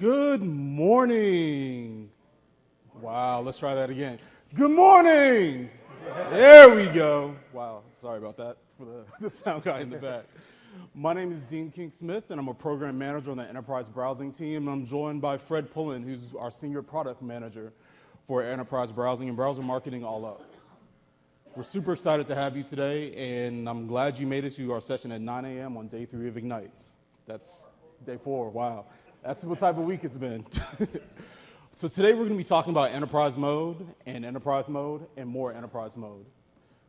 Good morning. Wow, let's try that again. Good morning. There we go. Wow, sorry about that for the sound guy in the back. My name is Dean King-Smith, and I'm a program manager on the enterprise browsing team. I'm joined by Fred Pullen, who's our senior product manager for enterprise browsing and browser marketing all up. We're super excited to have you today, and I'm glad you made it to our session at 9 a.m. on day 3 of Ignites. That's day 4, wow. That's what type of week it's been. So today we're going to be talking about enterprise mode and more enterprise mode.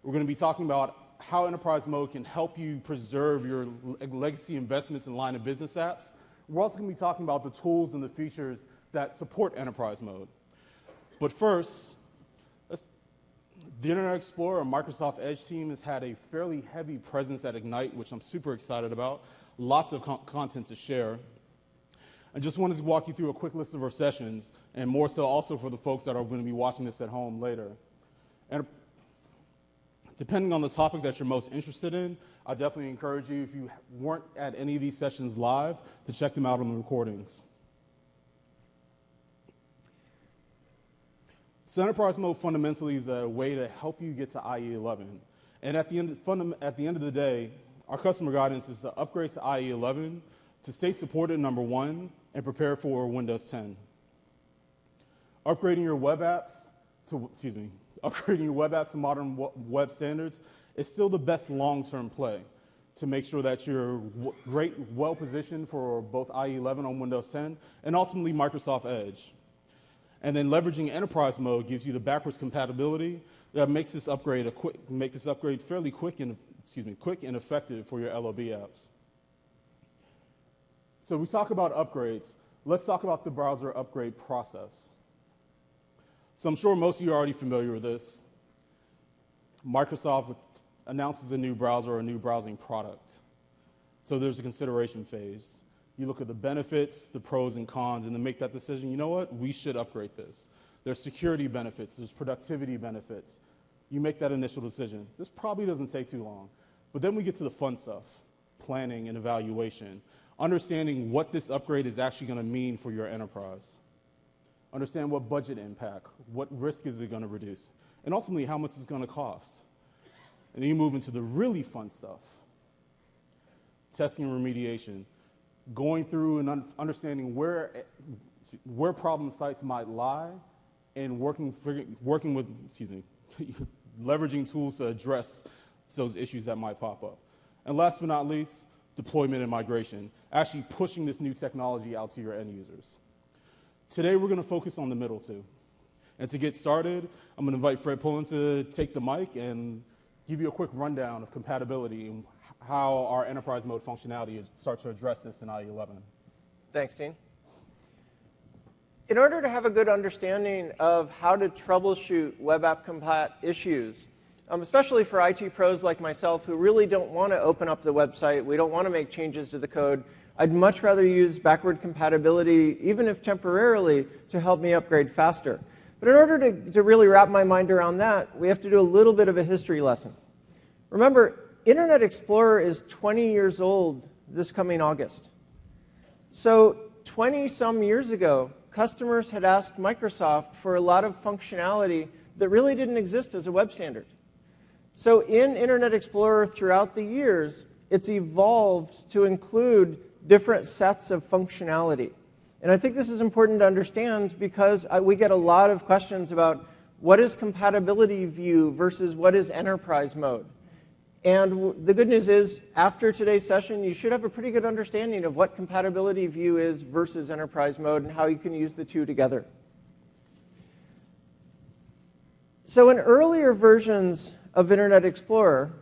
We're going to be talking about how enterprise mode can help you preserve your legacy investments in line of business apps. We're also going to be talking about the tools and the features that support enterprise mode. But first, the Internet Explorer and Microsoft Edge team has had a fairly heavy presence at Ignite, which I'm super excited about. Lots of content to share. I just wanted to walk you through a quick list of our sessions, and more so also for the folks that are going to be watching this at home later. And depending on the topic that you're most interested in, I definitely encourage you, if you weren't at any of these sessions live, to check them out on the recordings. So enterprise mode fundamentally is a way to help you get to IE 11. And at the end of the day, our customer guidance is to upgrade to IE 11 to stay supported, number one, and prepare for Windows 10. Upgrading your web apps to modern web standards is still the best long-term play to make sure that you're well-positioned for both IE 11 on Windows 10 and ultimately Microsoft Edge. And then leveraging enterprise mode gives you the backwards compatibility that makes this upgrade fairly quick and effective for your LOB apps. So we talk about upgrades. Let's talk about the browser upgrade process. So I'm sure most of you are already familiar with this. Microsoft announces a new browser or a new browsing product. So there's a consideration phase. You look at the benefits, the pros and cons, and then make that decision, you know what, we should upgrade this. There's security benefits, there's productivity benefits. You make that initial decision. This probably doesn't take too long. But then we get to the fun stuff, planning and evaluation. Understanding what this upgrade is actually going to mean for your enterprise. Understand what budget impact, what risk is it going to reduce, and ultimately how much it's going to cost. And then you move into the really fun stuff. Testing and remediation. Going through and understanding where problem sites might lie and leveraging tools to address those issues that might pop up. And last but not least, deployment and migration, actually pushing this new technology out to your end users. Today, we're going to focus on the middle two. And to get started, I'm going to invite Fred Pullen to take the mic and give you a quick rundown of compatibility and how our enterprise mode functionality starts to address this in IE 11. Thanks, Dean. In order to have a good understanding of how to troubleshoot web app compat issues, especially for IT pros like myself who really don't want to open up the website, we don't want to make changes to the code, I'd much rather use backward compatibility, even if temporarily, to help me upgrade faster. But in order to really wrap my mind around that, we have to do a little bit of a history lesson. Remember, Internet Explorer is 20 years old this coming August. So 20-some years ago, customers had asked Microsoft for a lot of functionality that really didn't exist as a web standard. So in Internet Explorer throughout the years, it's evolved to include different sets of functionality. And I think this is important to understand because we get a lot of questions about what is compatibility view versus what is enterprise mode. And the good news is, after today's session, you should have a pretty good understanding of what compatibility view is versus enterprise mode and how you can use the two together. So in earlier versions of Internet Explorer,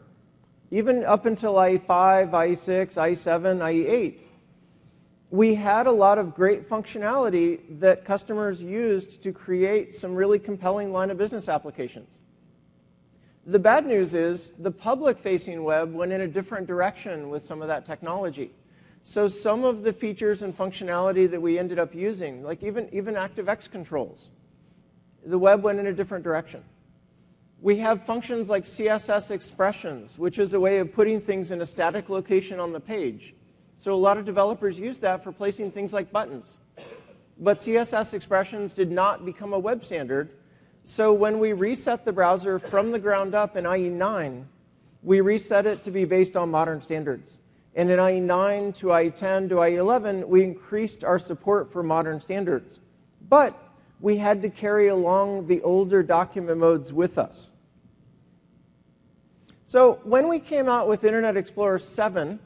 even up until IE5, IE6, IE7, IE8, we had a lot of great functionality that customers used to create some really compelling line of business applications. The bad news is the public-facing web went in a different direction with some of that technology. So some of the features and functionality that we ended up using, like even ActiveX controls, the web went in a different direction. We have functions like CSS expressions, which is a way of putting things in a static location on the page. So a lot of developers use that for placing things like buttons. but CSS expressions did not become a web standard. So when we reset the browser from the ground up in IE9, we reset it to be based on modern standards. And in IE9 to IE10 to IE11, we increased our support for modern standards. But we had to carry along the older document modes with us. So when we came out with Internet Explorer 7,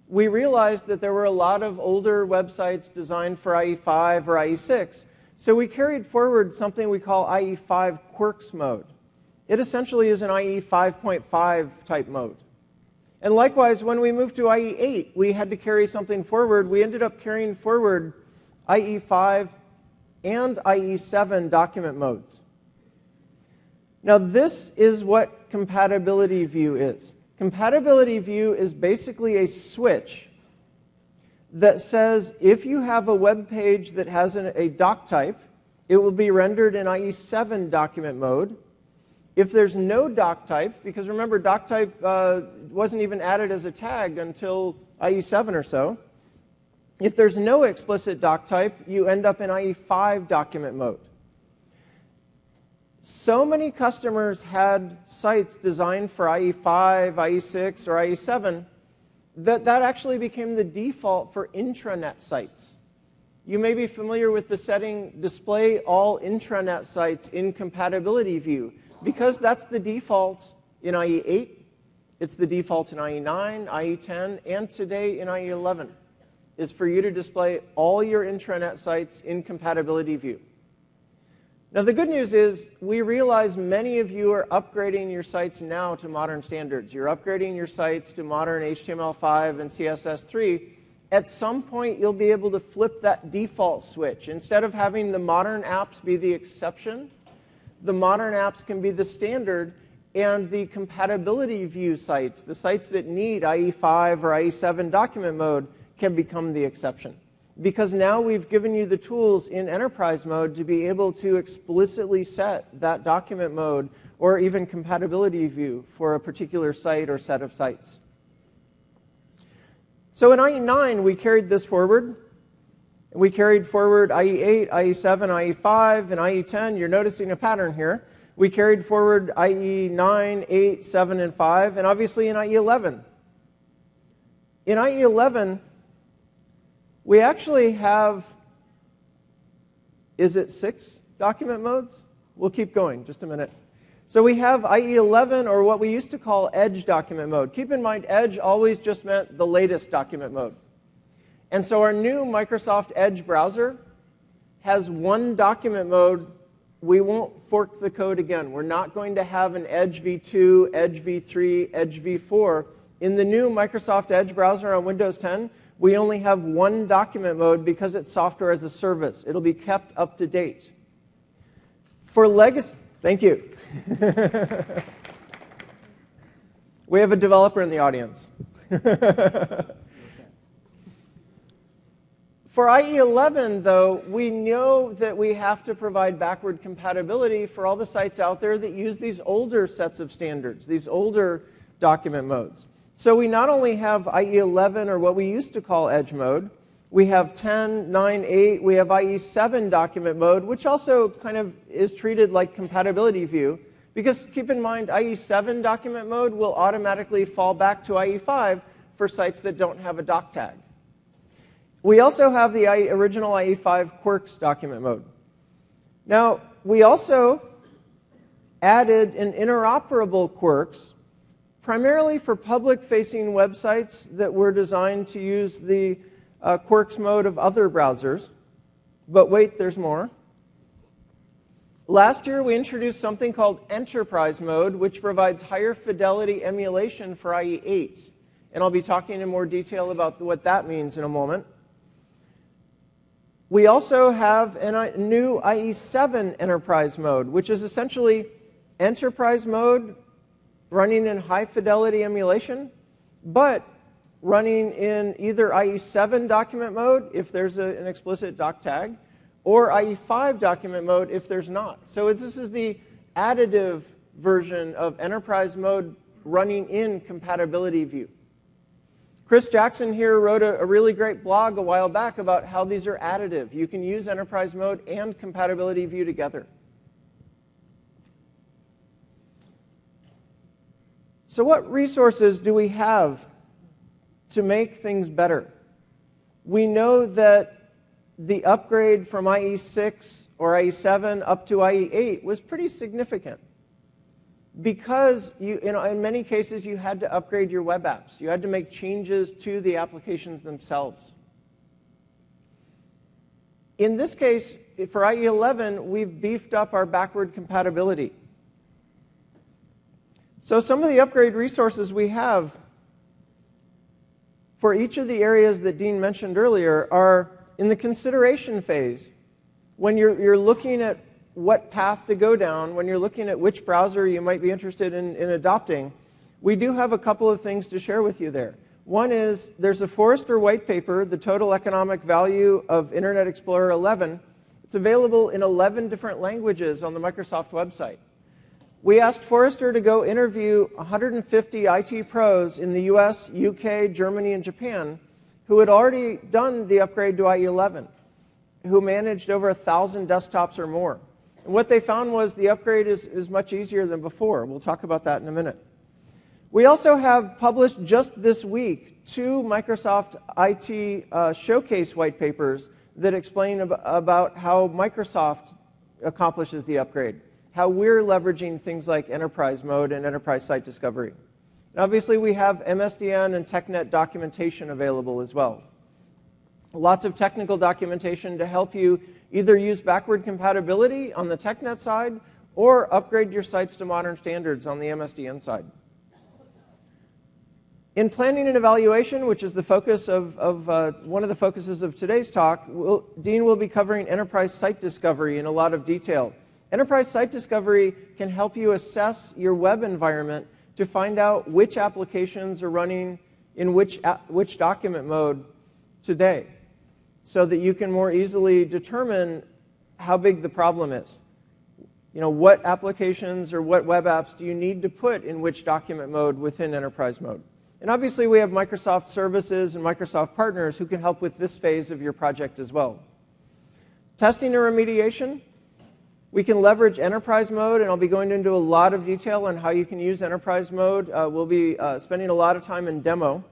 we realized that there were a lot of older websites designed for IE5 or IE6. So we carried forward something we call IE5 Quirks mode. It essentially is an IE 5.5 type mode. And likewise, when we moved to IE8, we had to carry something forward. We ended up carrying forward IE5 and IE7 document modes. Now, this is what compatibility view is. Compatibility view is basically a switch that says if you have a web page that has a doc type, it will be rendered in IE7 document mode. If there's no doc type, because remember, doc type wasn't even added as a tag until IE7 or so. If there's no explicit doc type, you end up in IE5 document mode. So many customers had sites designed for IE5, IE6, or IE7 that actually became the default for intranet sites. You may be familiar with the setting, display all intranet sites in compatibility view, because that's the default in IE8, it's the default in IE9, IE10, and today in IE11, is for you to display all your intranet sites in compatibility view. Now, the good news is we realize many of you are upgrading your sites now to modern standards. You're upgrading your sites to modern HTML5 and CSS3. At some point, you'll be able to flip that default switch. Instead of having the modern apps be the exception, the modern apps can be the standard, and the compatibility view sites, the sites that need IE5 or IE7 document mode, can become the exception. Because now we've given you the tools in enterprise mode to be able to explicitly set that document mode or even compatibility view for a particular site or set of sites. So in IE9, we carried this forward. We carried forward IE8, IE7, IE5, and IE10. You're noticing a pattern here. We carried forward IE9, 8, 7, and 5, and obviously in IE11. In IE11, we actually have, is it 6 document modes? We'll keep going, just a minute. So we have IE11, or what we used to call Edge document mode. Keep in mind, Edge always just meant the latest document mode. And so our new Microsoft Edge browser has one document mode. We won't fork the code again. We're not going to have an Edge v2, Edge v3, Edge v4. In the new Microsoft Edge browser on Windows 10, we only have one document mode because it's software as a service. It'll be kept up to date. For legacy, thank you. We have a developer in the audience. For IE11, though, we know that we have to provide backward compatibility for all the sites out there that use these older sets of standards, these older document modes. So we not only have IE11, or what we used to call Edge mode, we have 10, 9, 8, we have IE7 document mode, which also kind of is treated like compatibility view, because keep in mind, IE7 document mode will automatically fall back to IE5 for sites that don't have a doc tag. We also have the original IE5 Quirks document mode. Now, we also added an interoperable Quirks, primarily for public-facing websites that were designed to use the Quirks mode of other browsers. But wait, there's more. Last year, we introduced something called Enterprise mode, which provides higher fidelity emulation for IE8. And I'll be talking in more detail about what that means in a moment. We also have a new IE7 Enterprise mode, which is essentially Enterprise mode running in high-fidelity emulation, but running in either IE7 document mode, if there's an explicit doc tag, or IE5 document mode if there's not. So this is the additive version of Enterprise mode running in compatibility view. Chris Jackson here wrote a really great blog a while back about how these are additive. You can use Enterprise Mode and Compatibility View together. So what resources do we have to make things better? We know that the upgrade from IE6 or IE7 up to IE8 was pretty significant because in many cases you had to upgrade your web apps. You had to make changes to the applications themselves. In this case, for IE11, we've beefed up our backward compatibility. So some of the upgrade resources we have for each of the areas that Dean mentioned earlier are in the consideration phase. When you're looking at what path to go down, when you're looking at which browser you might be interested in adopting, we do have a couple of things to share with you there. One is there's a Forrester white paper, The Total Economic Value of Internet Explorer 11. It's available in 11 different languages on the Microsoft website. We asked Forrester to go interview 150 IT pros in the US, UK, Germany, and Japan who had already done the upgrade to IE11, who managed over 1,000 desktops or more. And what they found was the upgrade is much easier than before. We'll talk about that in a minute. We also have published just this week 2 Microsoft IT showcase white papers that explain about how Microsoft accomplishes the upgrade, how we're leveraging things like Enterprise Mode and Enterprise Site Discovery. And obviously, we have MSDN and TechNet documentation available as well. Lots of technical documentation to help you either use backward compatibility on the TechNet side or upgrade your sites to modern standards on the MSDN side. In planning and evaluation, which is the focus of one of the focuses of today's talk, Dean will be covering Enterprise Site Discovery in a lot of detail. Enterprise Site Discovery can help you assess your web environment to find out which applications are running in which document mode today, so that you can more easily determine how big the problem is. What applications or what web apps do you need to put in which document mode within Enterprise Mode? And obviously, we have Microsoft services and Microsoft partners who can help with this phase of your project as well. Testing and remediation. We can leverage Enterprise Mode, and I'll be going into a lot of detail on how you can use Enterprise Mode. We'll be spending a lot of time in demo.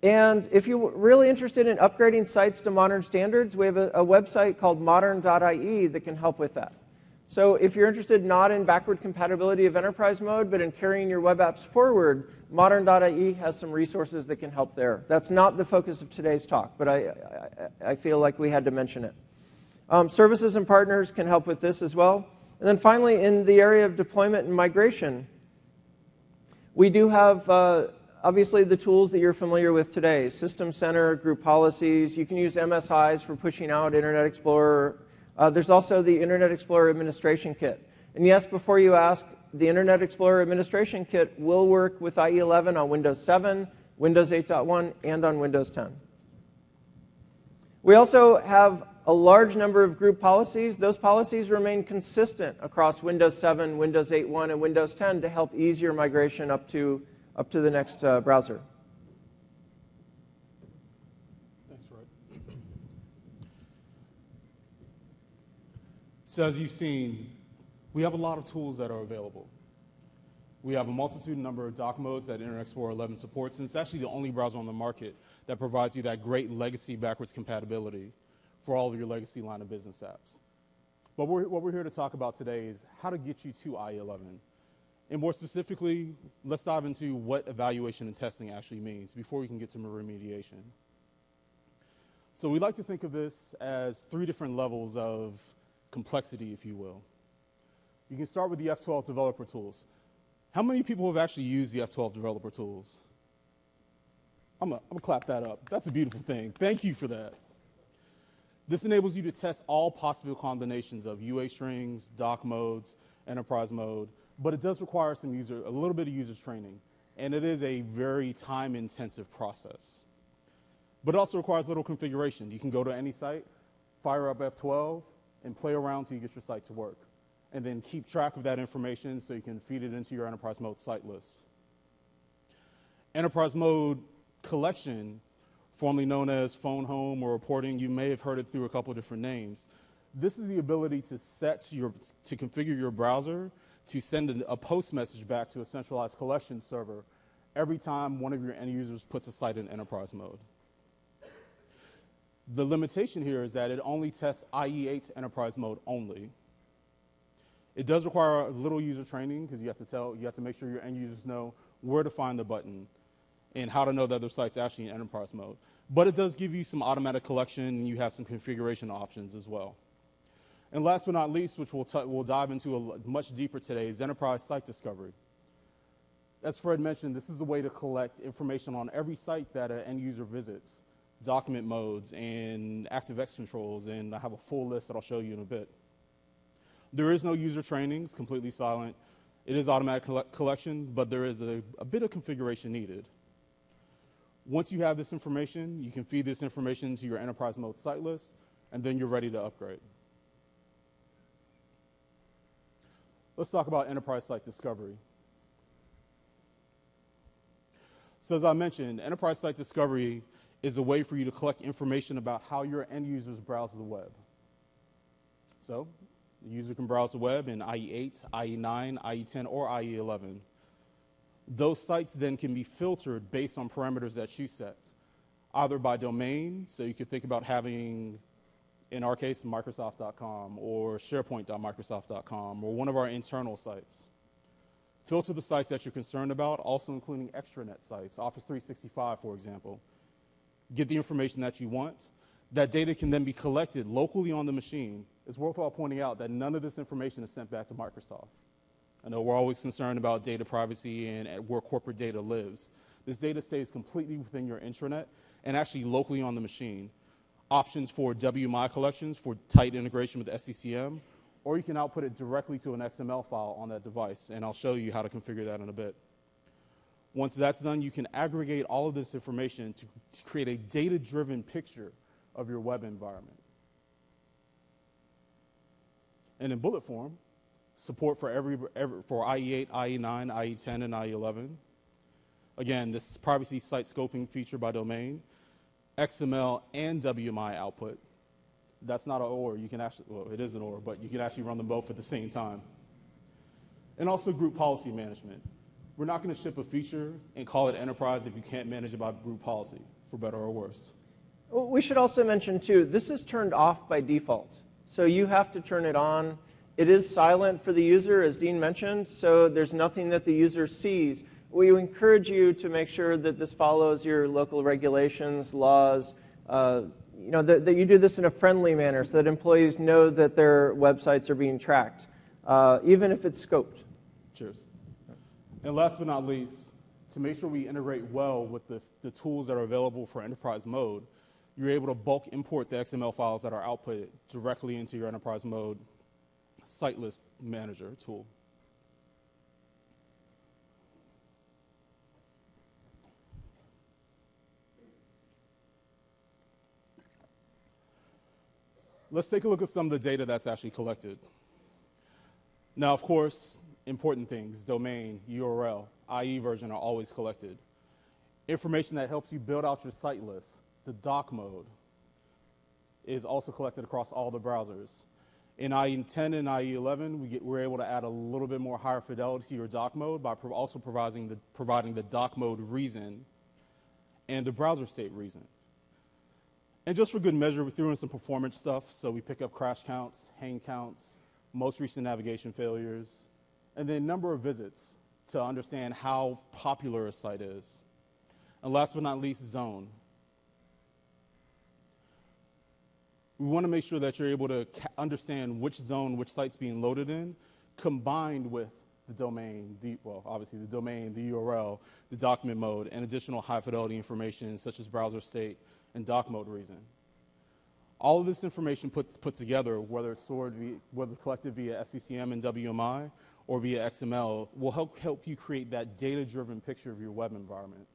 And if you're really interested in upgrading sites to modern standards, we have a website called modern.ie that can help with that. So if you're interested not in backward compatibility of Enterprise Mode, but in carrying your web apps forward, modern.ie has some resources that can help there. That's not the focus of today's talk, but I feel like we had to mention it. Services and partners can help with this as well. And then finally, in the area of deployment and migration, we do have obviously the tools that you're familiar with today, System Center, group policies. You can use MSIs for pushing out Internet Explorer. There's also the Internet Explorer Administration Kit. And yes, before you ask, the Internet Explorer Administration Kit will work with IE11 on Windows 7, Windows 8.1, and on Windows 10. We also have a large number of group policies. Those policies remain consistent across Windows 7, Windows 8.1, and Windows 10 to help ease your migration up to the next browser. Thanks, Fred. So as you've seen, we have a lot of tools that are available. We have a multitude number of dock modes that Internet Explorer 11 supports, and it's actually the only browser on the market that provides you that great legacy backwards compatibility for all of your legacy line of business apps. But what we're here to talk about today is how to get you to IE11. And more specifically, let's dive into what evaluation and testing actually means before we can get to remediation. So we like to think of this as 3 different levels of complexity, if you will. You can start with the F12 developer tools. How many people have actually used the F12 developer tools? I'm gonna clap that up. That's a beautiful thing. Thank you for that. This enables you to test all possible combinations of UA strings, dock modes, enterprise mode, but it does require a little bit of user training, and it is a very time-intensive process. But it also requires little configuration. You can go to any site, fire up F12, and play around till you get your site to work, and then keep track of that information so you can feed it into your enterprise mode site list. Enterprise mode collection, formerly known as phone home or reporting, you may have heard it through a couple of different names. This is the ability to configure your browser to send a post message back to a centralized collection server every time one of your end users puts a site in enterprise mode. The limitation here is that it only tests IE8 enterprise mode only. It does require a little user training because you have to make sure your end users know where to find the button and how to know that their site's actually in enterprise mode. But it does give you some automatic collection, and you have some configuration options as well. And last but not least, which we'll dive into much deeper today, is enterprise site discovery. As Fred mentioned, this is a way to collect information on every site that an end user visits, document modes and ActiveX controls, and I have a full list that I'll show you in a bit. There is no user training, it's completely silent. It is automatic collection, but there is a bit of configuration needed. Once you have this information, you can feed this information to your enterprise mode site list, and then you're ready to upgrade. Let's talk about enterprise site discovery. So as I mentioned, enterprise site discovery is a way for you to collect information about how your end users browse the web. So the user can browse the web in IE8, IE9, IE10, or IE11. Those sites then can be filtered based on parameters that you set, either by domain, so you could think about having, in our case, Microsoft.com or SharePoint.Microsoft.com or one of our internal sites. Filter the sites that you're concerned about, also including extranet sites, Office 365, for example. Get the information that you want. That data can then be collected locally on the machine. It's worthwhile pointing out that none of this information is sent back to Microsoft. I know we're always concerned about data privacy and where corporate data lives. This data stays completely within your intranet and actually locally on the machine. Options for WMI collections for tight integration with SCCM, or you can output it directly to an XML file on that device, and I'll show you how to configure that in a bit. Once that's done, you can aggregate all of this information to create a data-driven picture of your web environment. And in bullet form, support for IE8, IE9, IE10, and IE11. Again, this is privacy site scoping feature by domain, XML and WMI output. That's not an OR. You can actually, well, it is an OR, but you can actually run them both at the same time. And also group policy management. We're not going to ship a feature and call it enterprise if you can't manage it by group policy, for better or worse. Well, we should also mention, too, this is turned off by default. So you have to turn it on. It is silent for the user, as Dean mentioned, so there's nothing that the user sees. We encourage you to make sure that this follows your local regulations, laws, that you do this in a friendly manner so that employees know that their websites are being tracked, even if it's scoped. Cheers. And last but not least, to make sure we integrate well with the tools that are available for enterprise mode, you're able to bulk import the XML files that are outputted directly into your enterprise mode site list manager tool. Let's take a look at some of the data that's actually collected. Now, of course, important things, domain, URL, IE version are always collected. Information that helps you build out your site list, the doc mode, is also collected across all the browsers. In IE10 and IE11, we're able to add a little bit more higher fidelity to your doc mode by also providing the doc mode reason and the browser state reason. And just for good measure, we threw in some performance stuff, so we pick up crash counts, hang counts, most recent navigation failures, and then number of visits to understand how popular a site is. And last but not least, zone. We want to make sure that you're able to understand which zone, which site's being loaded in, combined with the domain, obviously the domain, the URL, the document mode, and additional high-fidelity information such as browser state and doc mode reason. All of this information put together, whether it's whether collected via SCCM and WMI or via XML, will help you create that data-driven picture of your web environment.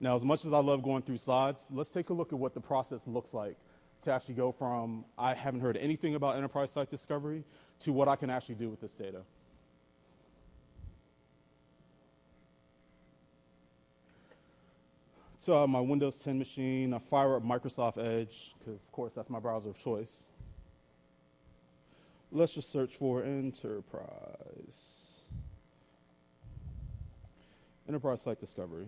Now, as much as I love going through slides, let's take a look at what the process looks like to actually go from I haven't heard anything about enterprise site discovery to what I can actually do with this data. to my Windows 10 machine. I fire up Microsoft Edge, because of course that's my browser of choice. Let's just search for Enterprise. Enterprise Site Discovery.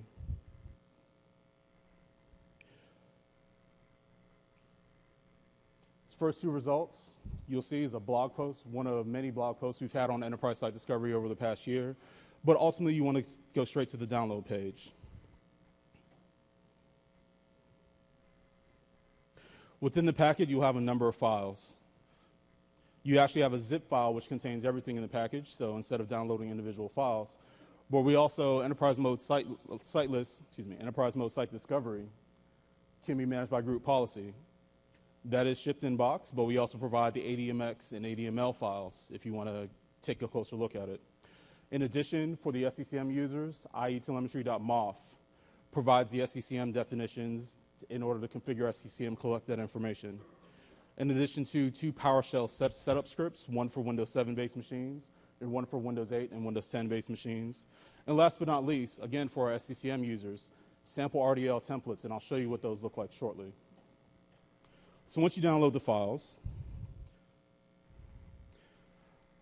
First two results you'll see is a blog post, one of many blog posts we've had on Enterprise Site Discovery over the past year. But ultimately, you want to go straight to the download page. Within the packet, you'll have a number of files. You actually have a zip file which contains everything in the package, so instead of downloading individual files. But we also, Enterprise Mode Site Discovery can be managed by group policy. That is shipped in box, but we also provide the ADMX and ADML files if you want to take a closer look at it. In addition, for the SCCM users, ietelemetry.mof provides the SCCM definitions in order to configure SCCM, collect that information. In addition to two PowerShell setup scripts, one for Windows 7-based machines and one for Windows 8 and Windows 10-based machines. And last but not least, again for our SCCM users, sample RDL templates, and I'll show you what those look like shortly. So once you download the files,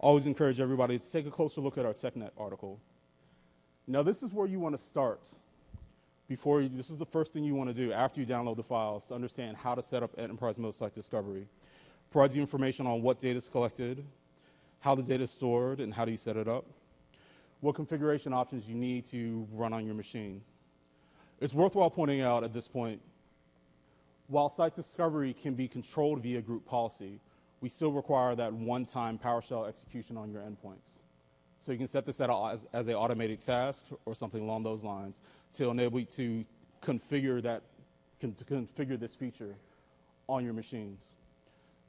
I always encourage everybody to take a closer look at our TechNet article. Now this is where you want to start. This is the first thing you want to do after you download the files to understand how to set up Enterprise Mode Site Discovery. Provides you information on what data is collected, how the data is stored, and how do you set it up, what configuration options you need to run on your machine. It's worthwhile pointing out at this point, while site discovery can be controlled via group policy, we still require that one-time PowerShell execution on your endpoints. So you can set this as an automated task or something along those lines to enable you to configure this feature on your machines.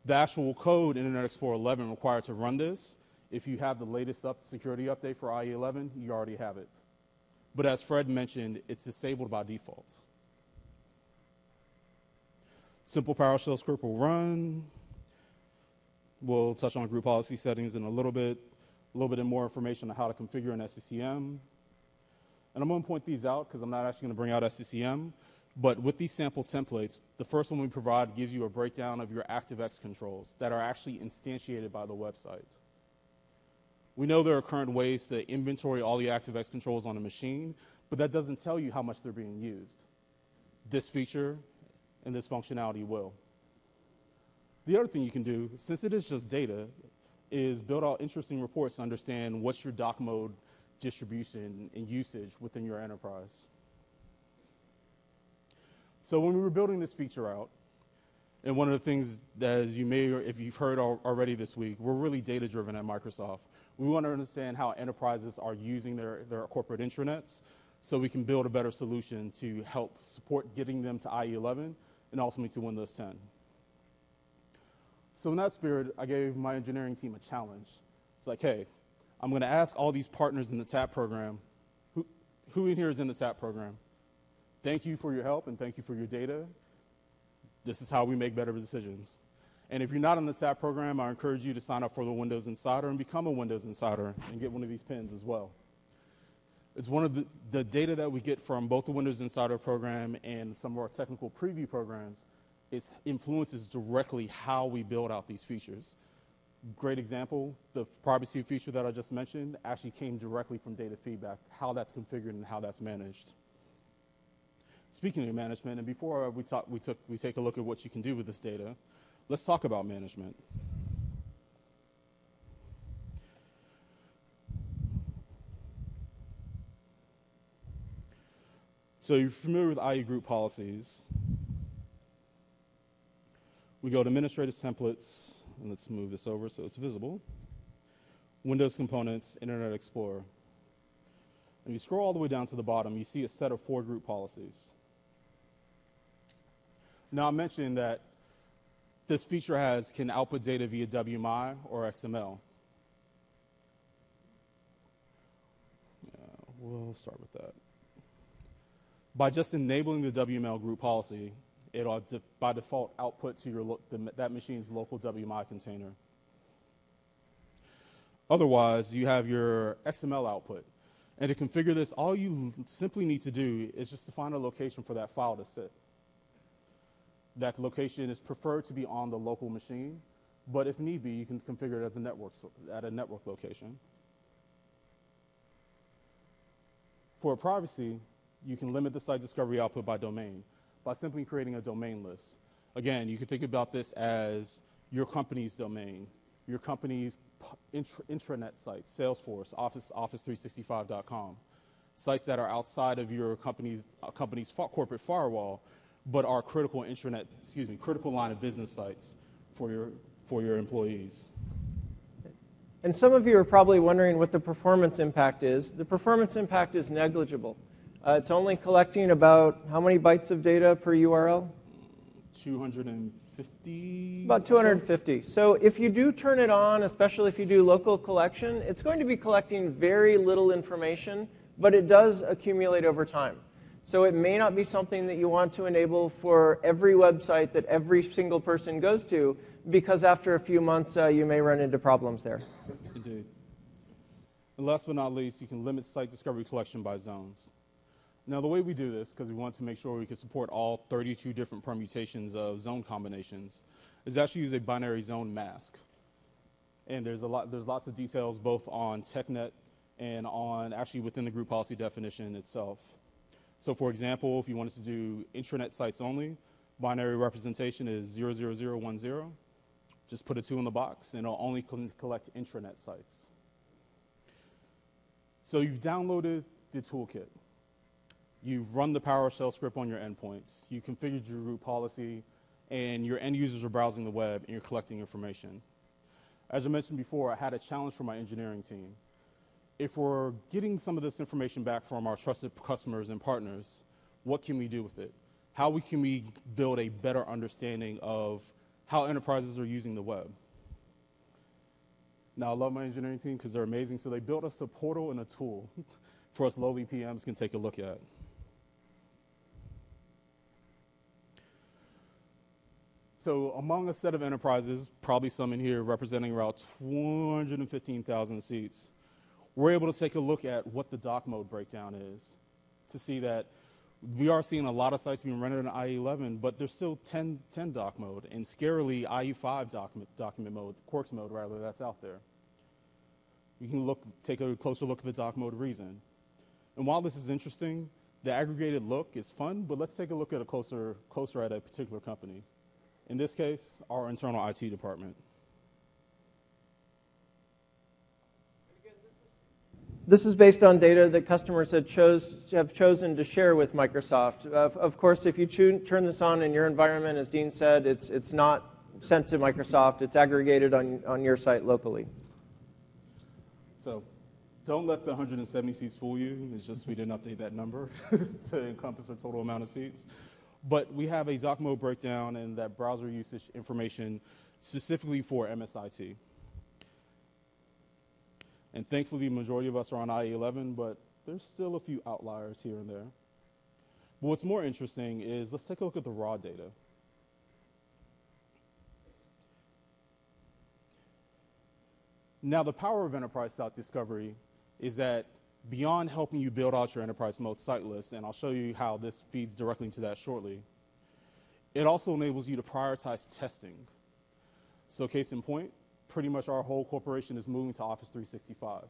The actual code in Internet Explorer 11 required to run this, if you have the latest security update for IE 11, you already have it. But as Fred mentioned, it's disabled by default. Simple PowerShell script will run. We'll touch on group policy settings in a little bit more information on how to configure an SCCM. And I'm going to point these out because I'm not actually going to bring out SCCM. But with these sample templates, the first one we provide gives you a breakdown of your ActiveX controls that are actually instantiated by the website. We know there are current ways to inventory all the ActiveX controls on a machine, but that doesn't tell you how much they're being used. This feature and this functionality will. The other thing you can do, since it is just data, is build out interesting reports to understand what's your doc mode distribution and usage within your enterprise. So when we were building this feature out, and one of the things that, as you may, or if you've heard already this week, we're really data-driven at Microsoft. We want to understand how enterprises are using their corporate intranets so we can build a better solution to help support getting them to IE 11 and ultimately to Windows 10. So in that spirit, I gave my engineering team a challenge. It's like, hey, I'm going to ask all these partners in the TAP program, who in here is in the TAP program? Thank you for your help and thank you for your data. This is how we make better decisions. And if you're not in the TAP program, I encourage you to sign up for the Windows Insider and become a Windows Insider and get one of these pins as well. It's one of the data that we get from both the Windows Insider program and some of our technical preview programs. It influences directly how we build out these features. Great example, the privacy feature that I just mentioned actually came directly from data feedback, how that's configured and how that's managed. Speaking of management, and before we take a look at what you can do with this data, let's talk about management. So you're familiar with IE group policies. We go to administrative templates, and let's move this over so it's visible. Windows components, Internet Explorer. And you scroll all the way down to the bottom, you see a set of 4 group policies. Now I mentioned that this feature can output data via WMI or XML. We'll start with that. By just enabling the WML group policy, it'll by default output to that machine's local WMI container. Otherwise, you have your XML output. And to configure this, all you simply need to do is just to find a location for that file to sit. That location is preferred to be on the local machine, but if need be, you can configure it as at a network location. For privacy, you can limit the site discovery output by domain by simply creating a domain list. Again, you can think about this as your company's domain, your company's intranet sites, Salesforce, Office365.com, sites that are outside of your company's corporate firewall, but are critical critical line of business sites for your employees. And some of you are probably wondering what the performance impact is. The performance impact is negligible. It's only collecting about how many bytes of data per URL? 250? About 250. So if you do turn it on, especially if you do local collection, it's going to be collecting very little information, but it does accumulate over time. So it may not be something that you want to enable for every website that every single person goes to, because after a few months, you may run into problems there. Indeed. And last but not least, you can limit site discovery collection by zones. Now, the way we do this, because we want to make sure we can support all 32 different permutations of zone combinations, is actually use a binary zone mask. And there's lots of details both on TechNet and on actually within the group policy definition itself. So for example, if you wanted to do intranet sites only, binary representation is 00010. Just put a 2 in the box, and it'll only collect intranet sites. So you've downloaded the toolkit. You've run the PowerShell script on your endpoints. You configured your root policy, and your end users are browsing the web, and you're collecting information. As I mentioned before, I had a challenge for my engineering team. If we're getting some of this information back from our trusted customers and partners, what can we do with it? How can we build a better understanding of how enterprises are using the web? Now, I love my engineering team because they're amazing, so they built us a portal and a tool for us lowly PMs can take a look at. So among a set of enterprises, probably some in here representing around 215,000 seats, we're able to take a look at what the doc mode breakdown is to see that we are seeing a lot of sites being rendered in IE11, but there's still 10 doc mode, and scarily IE5 document mode, Quarks mode rather, that's out there. We can take a closer look at the doc mode reason. And while this is interesting, the aggregated look is fun, but let's take a look at closer at a particular company. In this case, our internal IT department. This is based on data that customers have chosen to share with Microsoft. Of course, if you turn this on in your environment, as Dean said, it's not sent to Microsoft. It's aggregated on your site locally. So don't let the 170 seats fool you. It's just we didn't update that number to encompass the total amount of seats. But we have a doc mode breakdown and that browser usage information specifically for MSIT. And thankfully, the majority of us are on IE11, but there's still a few outliers here and there. But what's more interesting is let's take a look at the raw data. Now, the power of enterprise site discovery is that beyond helping you build out your enterprise mode site list, and I'll show you how this feeds directly into that shortly, it also enables you to prioritize testing. So case in point, pretty much our whole corporation is moving to Office 365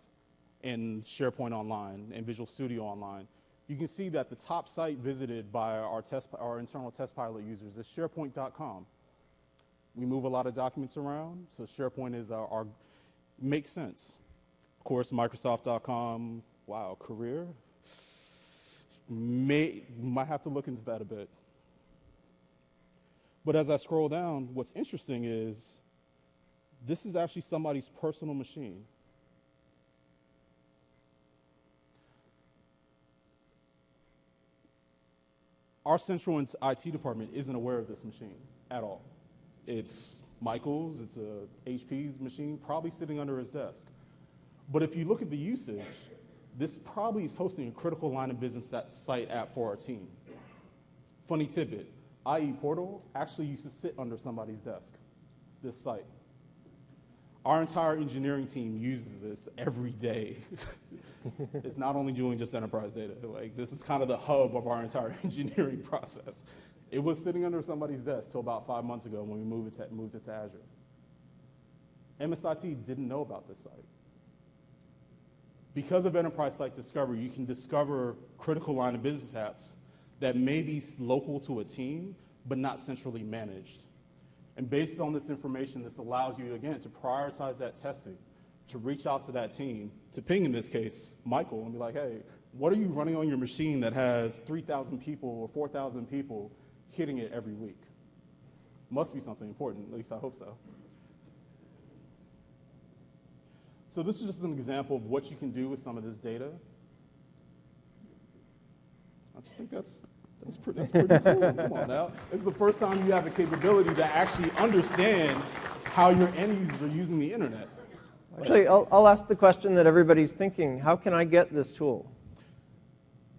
and SharePoint Online and Visual Studio Online. You can see that the top site visited by our internal test pilot users is SharePoint.com. We move a lot of documents around, so SharePoint is makes sense. Of course, Microsoft.com, wow, career? Might have to look into that a bit. But as I scroll down, what's interesting is this is actually somebody's personal machine. Our central IT department isn't aware of this machine at all. It's Michael's, it's a HP's machine, probably sitting under his desk. But if you look at the usage, this probably is hosting a critical line of business site app for our team. Funny tidbit, IE Portal actually used to sit under somebody's desk, this site. Our entire engineering team uses this every day. It's not only doing just enterprise data. Like, this is kind of the hub of our entire engineering process. It was sitting under somebody's desk till about 5 months ago when we moved it to Azure. MSIT didn't know about this site. Because of enterprise site discovery, you can discover critical line of business apps that may be local to a team, but not centrally managed. And based on this information, this allows you, again, to prioritize that testing, to reach out to that team, to ping, in this case, Michael, and be like, hey, what are you running on your machine that has 3,000 people or 4,000 people hitting it every week? Must be something important, at least I hope so. So this is just an example of what you can do with some of this data. I think that's pretty cool. Come on now. It's the first time you have the capability to actually understand how your end users are using the internet. Actually, I'll ask the question that everybody's thinking. How can I get this tool?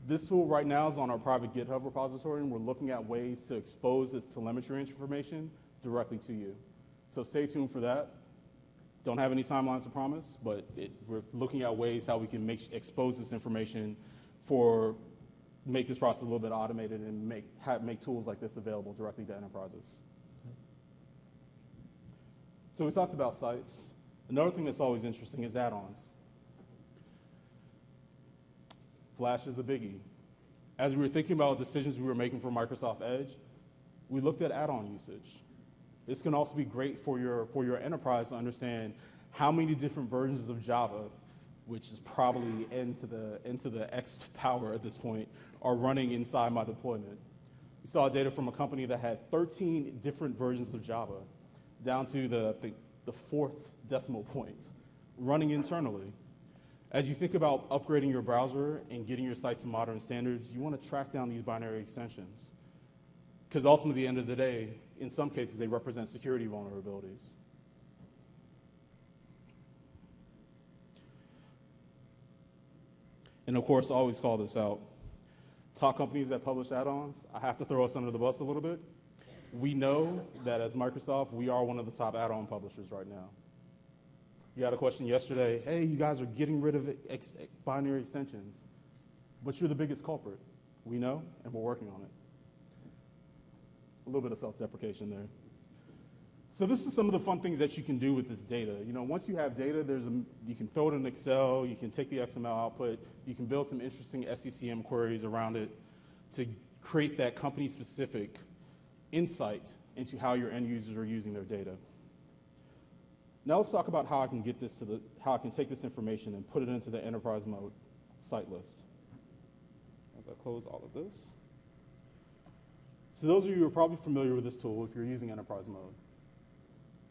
This tool right now is on our private GitHub repository, and we're looking at ways to expose this telemetry information directly to you. So stay tuned for that. Don't have any timelines to promise, but we're looking at ways how we can expose this information make this process a little bit automated and make tools like this available directly to enterprises. So we talked about sites. Another thing that's always interesting is add-ons. Flash is a biggie. As we were thinking about decisions we were making for Microsoft Edge, we looked at add-on usage. This can also be great for your enterprise to understand how many different versions of Java, which is probably n to the x power at this point, are running inside my deployment. We saw data from a company that had 13 different versions of Java, down to the fourth decimal point, running internally. As you think about upgrading your browser and getting your sites to modern standards, you want to track down these binary extensions. Because ultimately, at the end of the day, in some cases, they represent security vulnerabilities. And of course, I always call this out. Top companies that publish add-ons, I have to throw us under the bus a little bit. We know that as Microsoft, we are one of the top add-on publishers right now. You had a question yesterday, hey, you guys are getting rid of binary extensions, but you're the biggest culprit. We know, and we're working on it. A little bit of self-deprecation there. So this is some of the fun things that you can do with this data. You know, once you have data, you can throw it in Excel, you can take the XML output, you can build some interesting SCCM queries around it to create that company-specific insight into how your end users are using their data. Now let's talk about how I can take this information and put it into the enterprise mode site list. As I close all of this. So those of you who are probably familiar with this tool if you're using enterprise mode.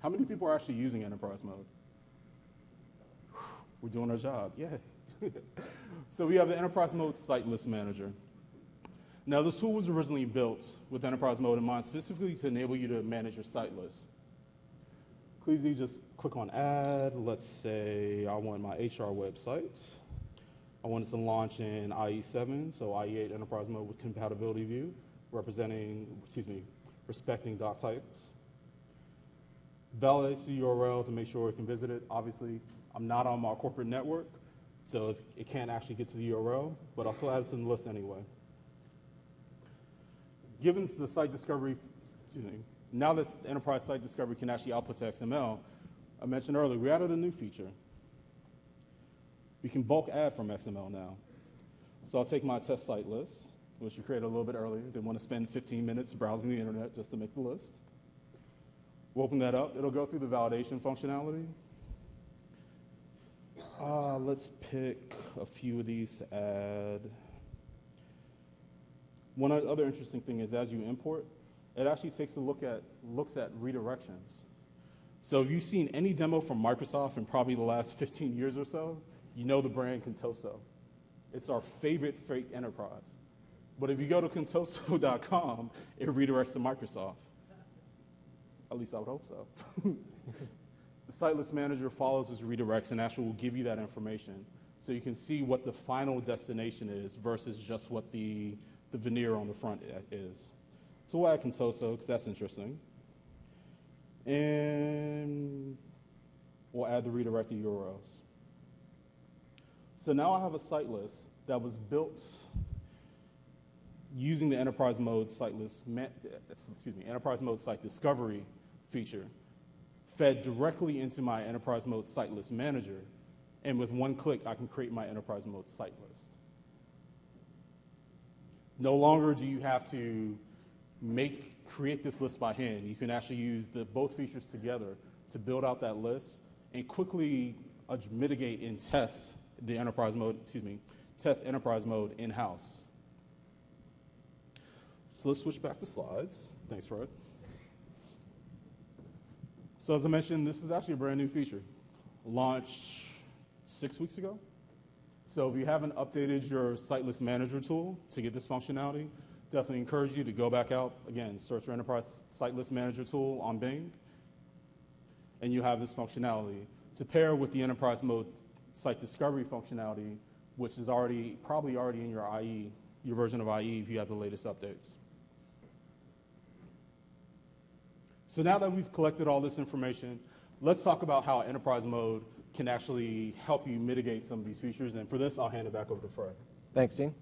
How many people are actually using enterprise mode? We're doing our job, yeah. So we have the enterprise mode site list manager. Now this tool was originally built with enterprise mode in mind, specifically to enable you to manage your site list. Please do just click on add. Let's say I want my HR website. I want it to launch in IE7, so IE8 enterprise mode with compatibility view, respecting doc types. Validates the URL to make sure it can visit it. Obviously, I'm not on my corporate network, so it can't actually get to the URL, but I'll still add it to the list anyway. Given the site discovery, now that enterprise site discovery can actually output to XML, I mentioned earlier, we added a new feature. We can bulk add from XML now. So I'll take my test site list, which we created a little bit earlier. Didn't want to spend 15 minutes browsing the internet just to make the list. We'll open that up. It'll go through the validation functionality. Let's pick a few of these to add. One other interesting thing is as you import, it actually looks at redirections. So if you've seen any demo from Microsoft in probably the last 15 years or so, you know the brand Contoso. It's our favorite fake enterprise. But if you go to contoso.com, it redirects to Microsoft. At least I would hope so. The site list manager follows those redirects and actually will give you that information so you can see what the final destination is versus just what the veneer on the front is. So we'll add Contoso because that's interesting. And we'll add the redirected URLs. So now I have a site list that was built using the enterprise mode site list, enterprise mode site discovery feature, fed directly into my enterprise mode site list manager, and with one click, I can create my enterprise mode site list. No longer do you have to create this list by hand. You can actually use both features together to build out that list and quickly mitigate and test the enterprise mode, test enterprise mode in-house. So let's switch back to slides. Thanks, Fred. So as I mentioned, this is actually a brand new feature, launched 6 weeks ago. So if you haven't updated your site list manager tool to get this functionality, definitely encourage you to go back out, again, search for enterprise site list manager tool on Bing, and you have this functionality to pair with the enterprise mode site discovery functionality, which is probably already in your IE, your version of IE if you have the latest updates. So now that we've collected all this information, let's talk about how enterprise mode can actually help you mitigate some of these features. And for this, I'll hand it back over to Fred. Thanks, Dean.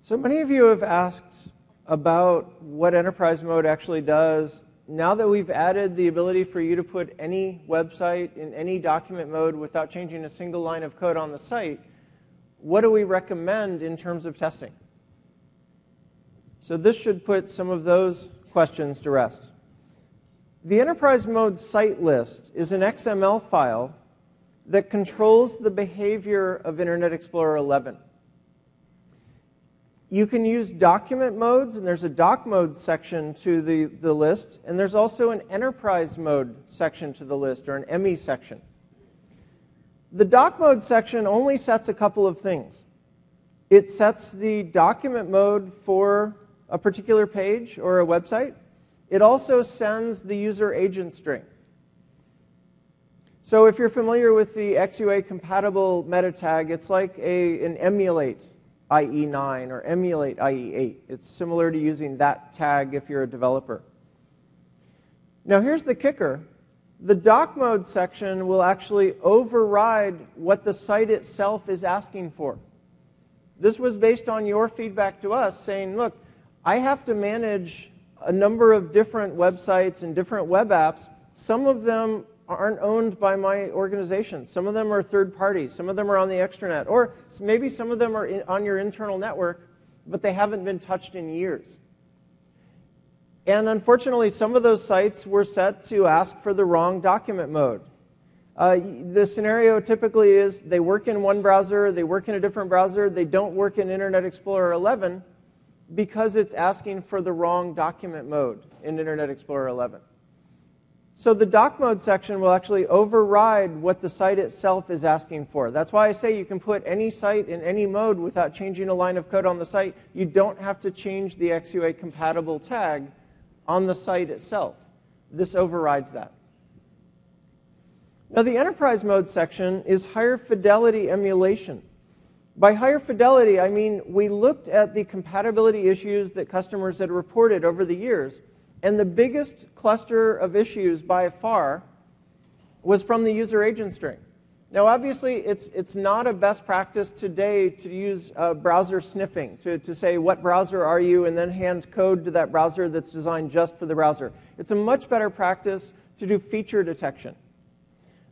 So many of you have asked about what enterprise mode actually does. Now that we've added the ability for you to put any website in any document mode without changing a single line of code on the site, what do we recommend in terms of testing? So this should put some of those questions to rest. The enterprise mode site list is an XML file that controls the behavior of Internet Explorer 11. You can use document modes, and there's a doc mode section to the list, and there's also an enterprise mode section to the list, or an ME section. The doc mode section only sets a couple of things. It sets the document mode for a particular page or a website. It also sends the user agent string. So if you're familiar with the XUA compatible meta tag, it's like an emulate IE9 or emulate IE8. It's similar to using that tag if you're a developer. Now here's the kicker. The doc mode section will actually override what the site itself is asking for. This was based on your feedback to us saying, look, I have to manage a number of different websites and different web apps. Some of them aren't owned by my organization. Some of them are third parties. Some of them are on the extranet. Or maybe some of them are on your internal network, but they haven't been touched in years. And unfortunately, some of those sites were set to ask for the wrong document mode. The scenario typically is they work in one browser, they work in a different browser, they don't work in Internet Explorer 11 because it's asking for the wrong document mode in Internet Explorer 11. So the doc mode section will actually override what the site itself is asking for. That's why I say you can put any site in any mode without changing a line of code on the site. You don't have to change the XUA compatible tag on the site itself. This overrides that. Now the enterprise mode section is higher fidelity emulation. By higher fidelity, I mean we looked at the compatibility issues that customers had reported over the years, and the biggest cluster of issues by far was from the user agent string. Now obviously it's not a best practice today to use browser sniffing, to say what browser are you and then hand code to that browser that's designed just for the browser. It's a much better practice to do feature detection.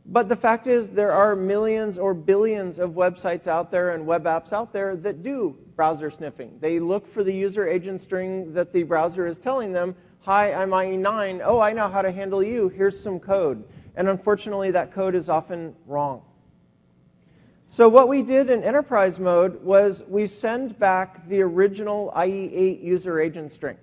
But the fact is there are millions or billions of websites out there and web apps out there that do browser sniffing. They look for the user agent string that the browser is telling them, hi, I'm IE9. Oh, I know how to handle you. Here's some code. And unfortunately, that code is often wrong. So what we did in enterprise mode was we send back the original IE8 user agent string.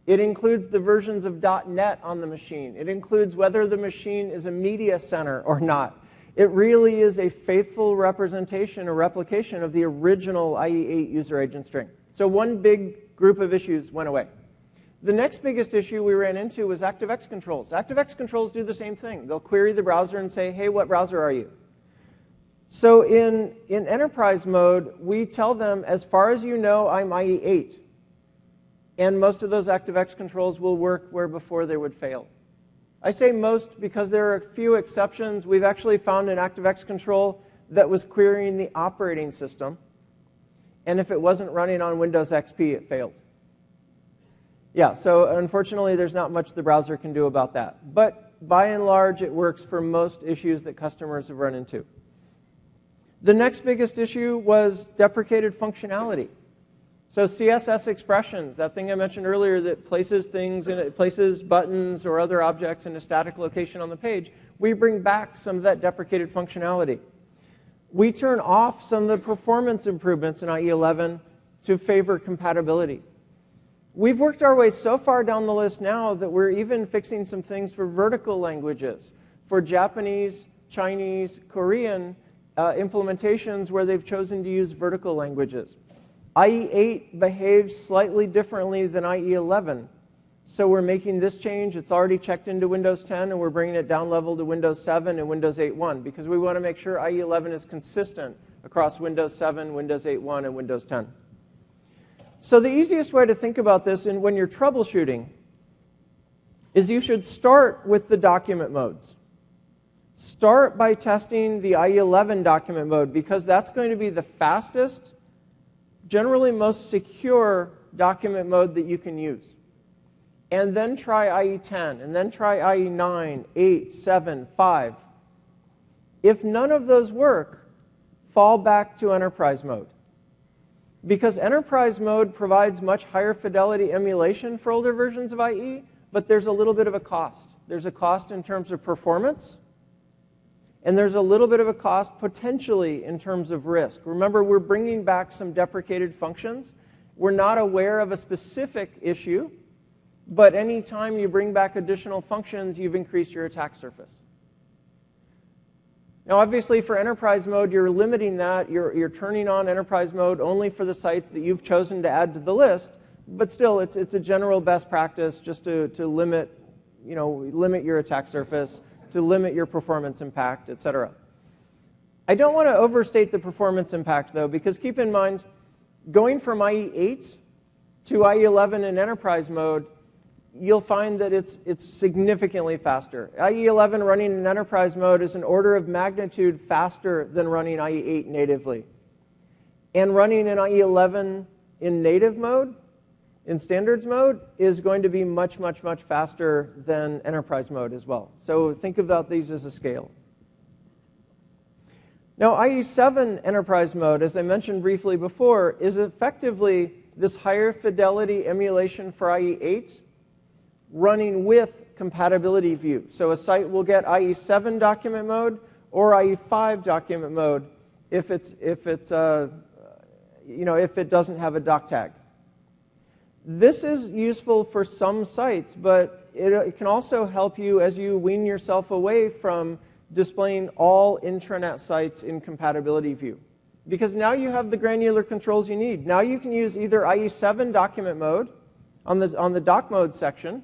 It includes the versions of .NET on the machine. It includes whether the machine is a media center or not. It really is a faithful representation or replication of the original IE8 user agent string. So one big group of issues went away. The next biggest issue we ran into was ActiveX controls. ActiveX controls do the same thing. They'll query the browser and say, hey, what browser are you? So in enterprise mode, we tell them, as far as you know, I'm IE8. And most of those ActiveX controls will work where before they would fail. I say most because there are a few exceptions. We've actually found an ActiveX control that was querying the operating system, and if it wasn't running on Windows XP, it failed. Yeah, so unfortunately, there's not much the browser can do about that. But by and large, it works for most issues that customers have run into. The next biggest issue was deprecated functionality. So CSS expressions, that thing I mentioned earlier that places things in it, places buttons or other objects in a static location on the page, we bring back some of that deprecated functionality. We turn off some of the performance improvements in IE 11 to favor compatibility. We've worked our way so far down the list now that we're even fixing some things for vertical languages, for Japanese, Chinese, Korean implementations where they've chosen to use vertical languages. IE 8 behaves slightly differently than IE 11. So we're making this change. It's already checked into Windows 10, and we're bringing it down level to Windows 7 and Windows 8.1 because we want to make sure IE 11 is consistent across Windows 7, Windows 8.1, and Windows 10. So the easiest way to think about this when you're troubleshooting is you should start with the document modes. Start by testing the IE 11 document mode because that's going to be the fastest, generally most secure document mode that you can use. And then try IE 10, and then try IE 9, 8, 7, 5. If none of those work, fall back to enterprise mode. Because enterprise mode provides much higher fidelity emulation for older versions of IE, but there's a little bit of a cost. There's a cost in terms of performance, and there's a little bit of a cost potentially in terms of risk. Remember, we're bringing back some deprecated functions. We're not aware of a specific issue, but anytime you bring back additional functions, you've increased your attack surface. Now, obviously, for enterprise mode, you're limiting that. You're turning on enterprise mode only for the sites that you've chosen to add to the list. But still, it's a general best practice just to limit your attack surface, to limit your performance impact, etc. I don't want to overstate the performance impact, though, because keep in mind, going from IE 8 to IE 11 in enterprise mode, you'll find that it's significantly faster. IE 11 running in enterprise mode is an order of magnitude faster than running IE 8 natively. And running in IE 11 in native mode, in standards mode, is going to be much, much, much faster than enterprise mode as well. So think about these as a scale. Now, IE 7 enterprise mode, as I mentioned briefly before, is effectively this higher fidelity emulation for IE 8 running with compatibility view. So a site will get IE 7 document mode or IE 5 document mode if it doesn't have a doc tag. This is useful for some sites, but it can also help you as you wean yourself away from displaying all intranet sites in compatibility view. Because now you have the granular controls you need. Now you can use either IE 7 document mode on the doc mode section,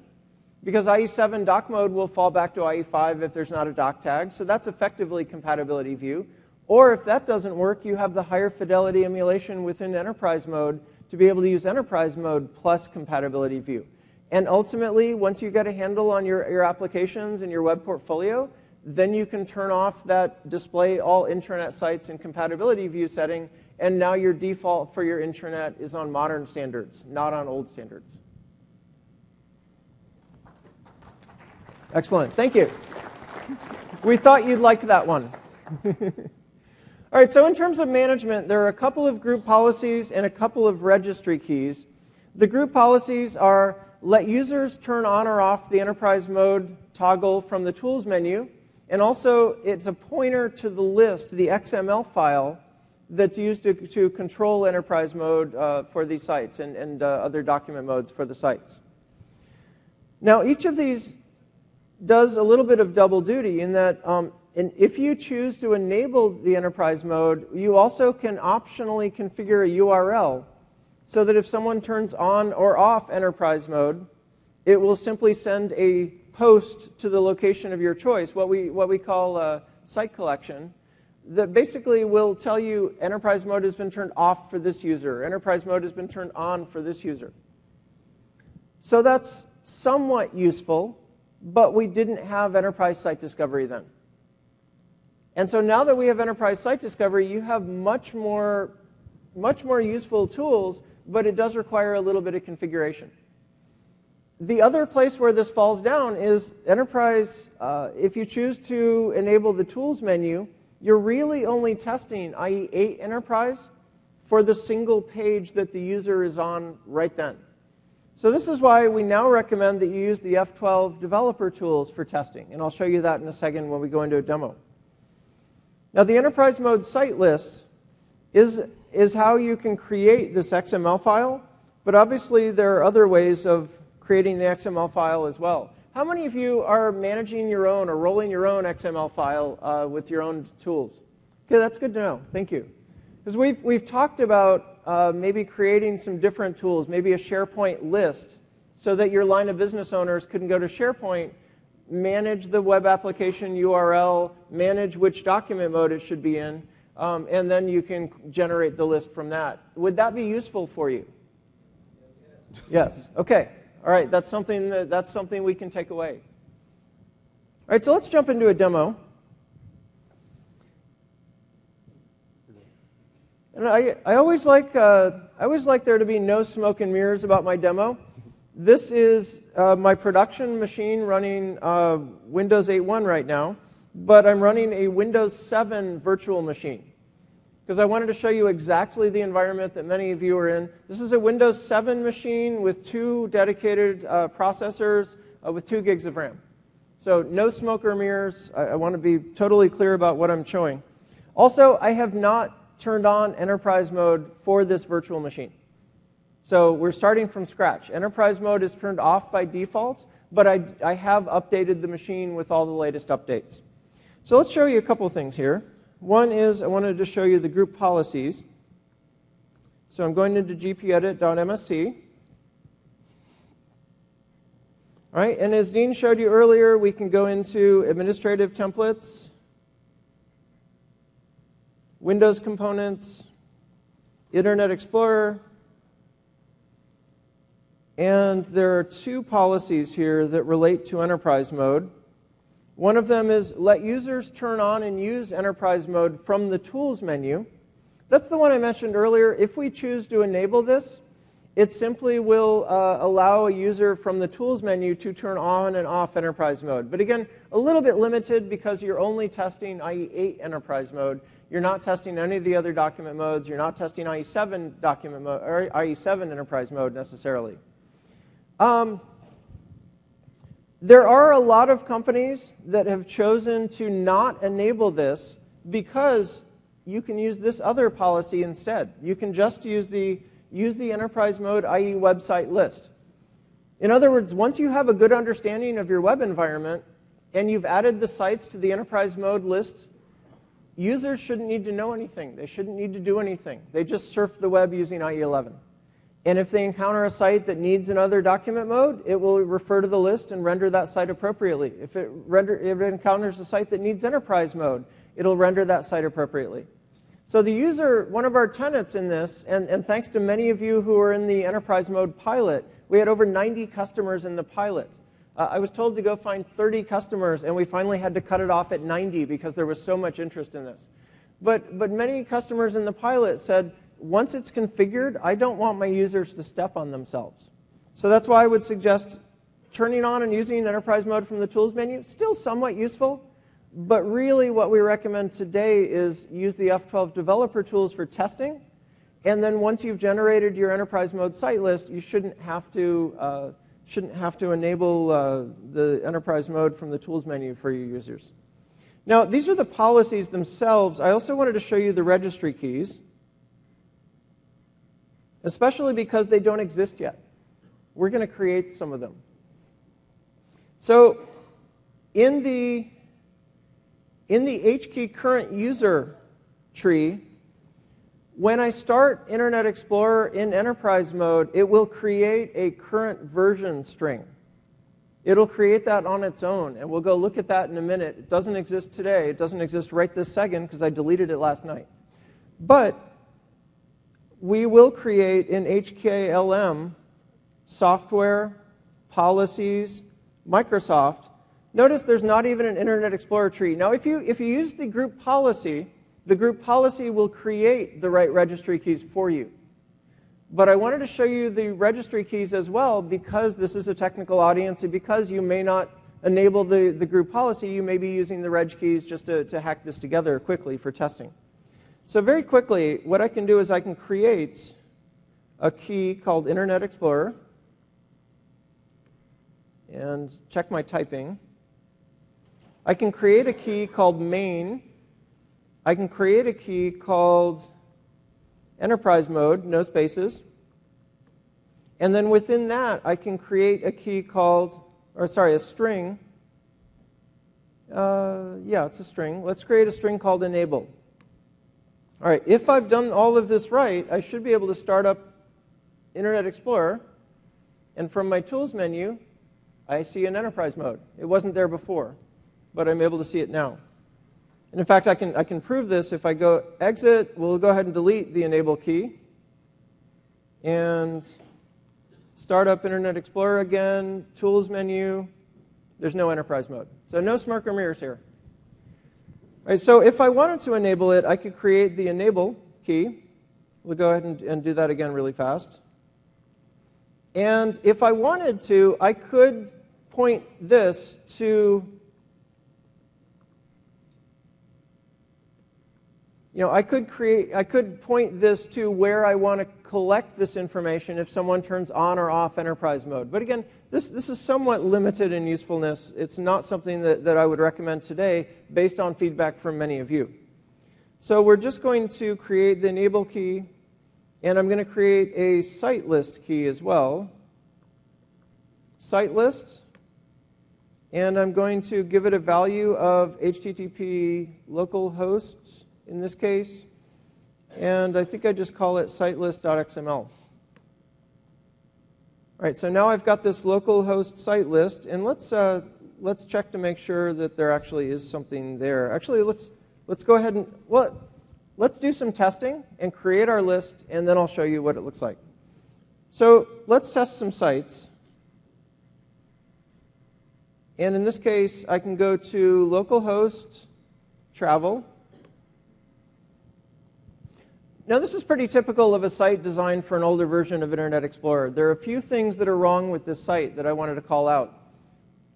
because IE 7 doc mode will fall back to IE 5 if there's not a doc tag, so that's effectively compatibility view. Or if that doesn't work, you have the higher fidelity emulation within enterprise mode to be able to use enterprise mode plus compatibility view. And ultimately, once you get a handle on your applications and your web portfolio, then you can turn off that display all intranet sites in compatibility view setting, and now your default for your intranet is on modern standards, not on old standards. Excellent, thank you. We thought you'd like that one. All right, so in terms of management, there are a couple of group policies and a couple of registry keys. The group policies are let users turn on or off the enterprise mode toggle from the tools menu, and also it's a pointer to the list, the XML file that's used to control enterprise mode for these sites and other document modes for the sites. Now, each of these does a little bit of double duty in that and if you choose to enable the enterprise mode, you also can optionally configure a URL so that if someone turns on or off enterprise mode, it will simply send a post to the location of your choice, what we call a site collection, that basically will tell you enterprise mode has been turned off for this user, enterprise mode has been turned on for this user. So that's somewhat useful. but we didn't have enterprise site discovery then. And so now that we have enterprise site discovery, you have much more useful tools, but it does require a little bit of configuration. The other place where this falls down is enterprise. If you choose to enable the tools menu, you're really only testing IE8 enterprise for the single page that the user is on right then. So this is why we now recommend that you use the F12 developer tools for testing. And I'll show you that in a second when we go into a demo. Now, the enterprise mode site list is how you can create this XML file. But obviously, there are other ways of creating the XML file as well. How many of you are managing your own or rolling your own XML file with your own tools? Okay, that's good to know. Thank you. Because we've talked about maybe creating some different tools, maybe a SharePoint list, so that your line of business owners can go to SharePoint, manage the web application URL, manage which document mode it should be in, and then you can generate the list from that. Would that be useful for you? Yes. Okay. All right. That's something we can take away. All right. So let's jump into a demo. And I always like there to be no smoke and mirrors about my demo. This is my production machine running Windows 8.1 right now, but I'm running a Windows 7 virtual machine because I wanted to show you exactly the environment that many of you are in. This is a Windows 7 machine with 2 dedicated processors with 2 gigs of RAM. So no smoke or mirrors. I want to be totally clear about what I'm showing. Also, I have not turned on enterprise mode for this virtual machine. So we're starting from scratch. Enterprise mode is turned off by default, but I have updated the machine with all the latest updates. So let's show you a couple things here. One is I wanted to show you the group policies. So I'm going into gpedit.msc. All right, and as Dean showed you earlier, we can go into administrative templates, Windows components, Internet Explorer, and there are 2 policies here that relate to enterprise mode. One of them is let users turn on and use enterprise mode from the tools menu. That's the one I mentioned earlier. If we choose to enable this, it simply will allow a user from the tools menu to turn on and off enterprise mode. But again, a little bit limited because you're only testing IE8 enterprise mode. You're not testing any of the other document modes. You're not testing IE7 document mode or IE7 enterprise mode necessarily. There are a lot of companies that have chosen to not enable this because you can use this other policy instead. You can just use the enterprise mode IE website list. In other words, once you have a good understanding of your web environment and you've added the sites to the enterprise mode list, users shouldn't need to know anything. They shouldn't need to do anything. They just surf the web using IE11. And if they encounter a site that needs another document mode, it will refer to the list and render that site appropriately. If it encounters a site that needs enterprise mode, it'll render that site appropriately. So the user, one of our tenets in this, and thanks to many of you who are in the enterprise mode pilot, we had over 90 customers in the pilot. I was told to go find 30 customers, and we finally had to cut it off at 90 because there was so much interest in this. But many customers in the pilot said, once it's configured, I don't want my users to step on themselves. So that's why I would suggest turning on and using enterprise mode from the tools menu. Still somewhat useful, but really what we recommend today is use the F12 developer tools for testing. And then once you've generated your enterprise mode site list, you shouldn't have to enable the enterprise mode from the tools menu for your users. Now, these are the policies themselves. I also wanted to show you the registry keys, especially because they don't exist yet. We're going to create some of them. So in the HKey current user tree, when I start Internet Explorer in enterprise mode, it will create a current version string. It'll create that on its own, and we'll go look at that in a minute. It doesn't exist today. It doesn't exist right this second because I deleted it last night. But we will create in HKLM software, policies, Microsoft, notice there's not even an Internet Explorer tree. Now, if you use the group policy will create the right registry keys for you. But I wanted to show you the registry keys as well because this is a technical audience and because you may not enable the group policy, you may be using the reg keys just to hack this together quickly for testing. So very quickly, what I can do is I can create a key called Internet Explorer and check my typing. I can create a key called main. I can create a key called enterprise mode, no spaces. And then within that, I can create a key called, a string. Yeah, it's a string. Let's create a string called enable. All right, if I've done all of this right, I should be able to start up Internet Explorer. And from my tools menu, I see an enterprise mode. It wasn't there before, but I'm able to see it now. And in fact, I can prove this. If I go exit, we'll go ahead and delete the enable key. And start up Internet Explorer again, tools menu. There's no enterprise mode. So no smoke or mirrors here. All right, so if I wanted to enable it, I could create the enable key. We'll go ahead and do that again really fast. And if I wanted to, I could point this to, I could point this to where I want to collect this information if someone turns on or off enterprise mode. But again, this is somewhat limited in usefulness. It's not something that I would recommend today based on feedback from many of you. So we're just going to create the enable key, and I'm going to create a site list key as well. Site list, and I'm going to give it a value of HTTP localhosts in this case, and I think I just call it sitelist.xml. All right, so now I've got this localhost site list, and let's check to make sure that there actually is something there. Actually, let's go ahead and let's do some testing and create our list, and then I'll show you what it looks like. So let's test some sites. And in this case, I can go to localhost travel. Now, this is pretty typical of a site designed for an older version of Internet Explorer. There are a few things that are wrong with this site that I wanted to call out.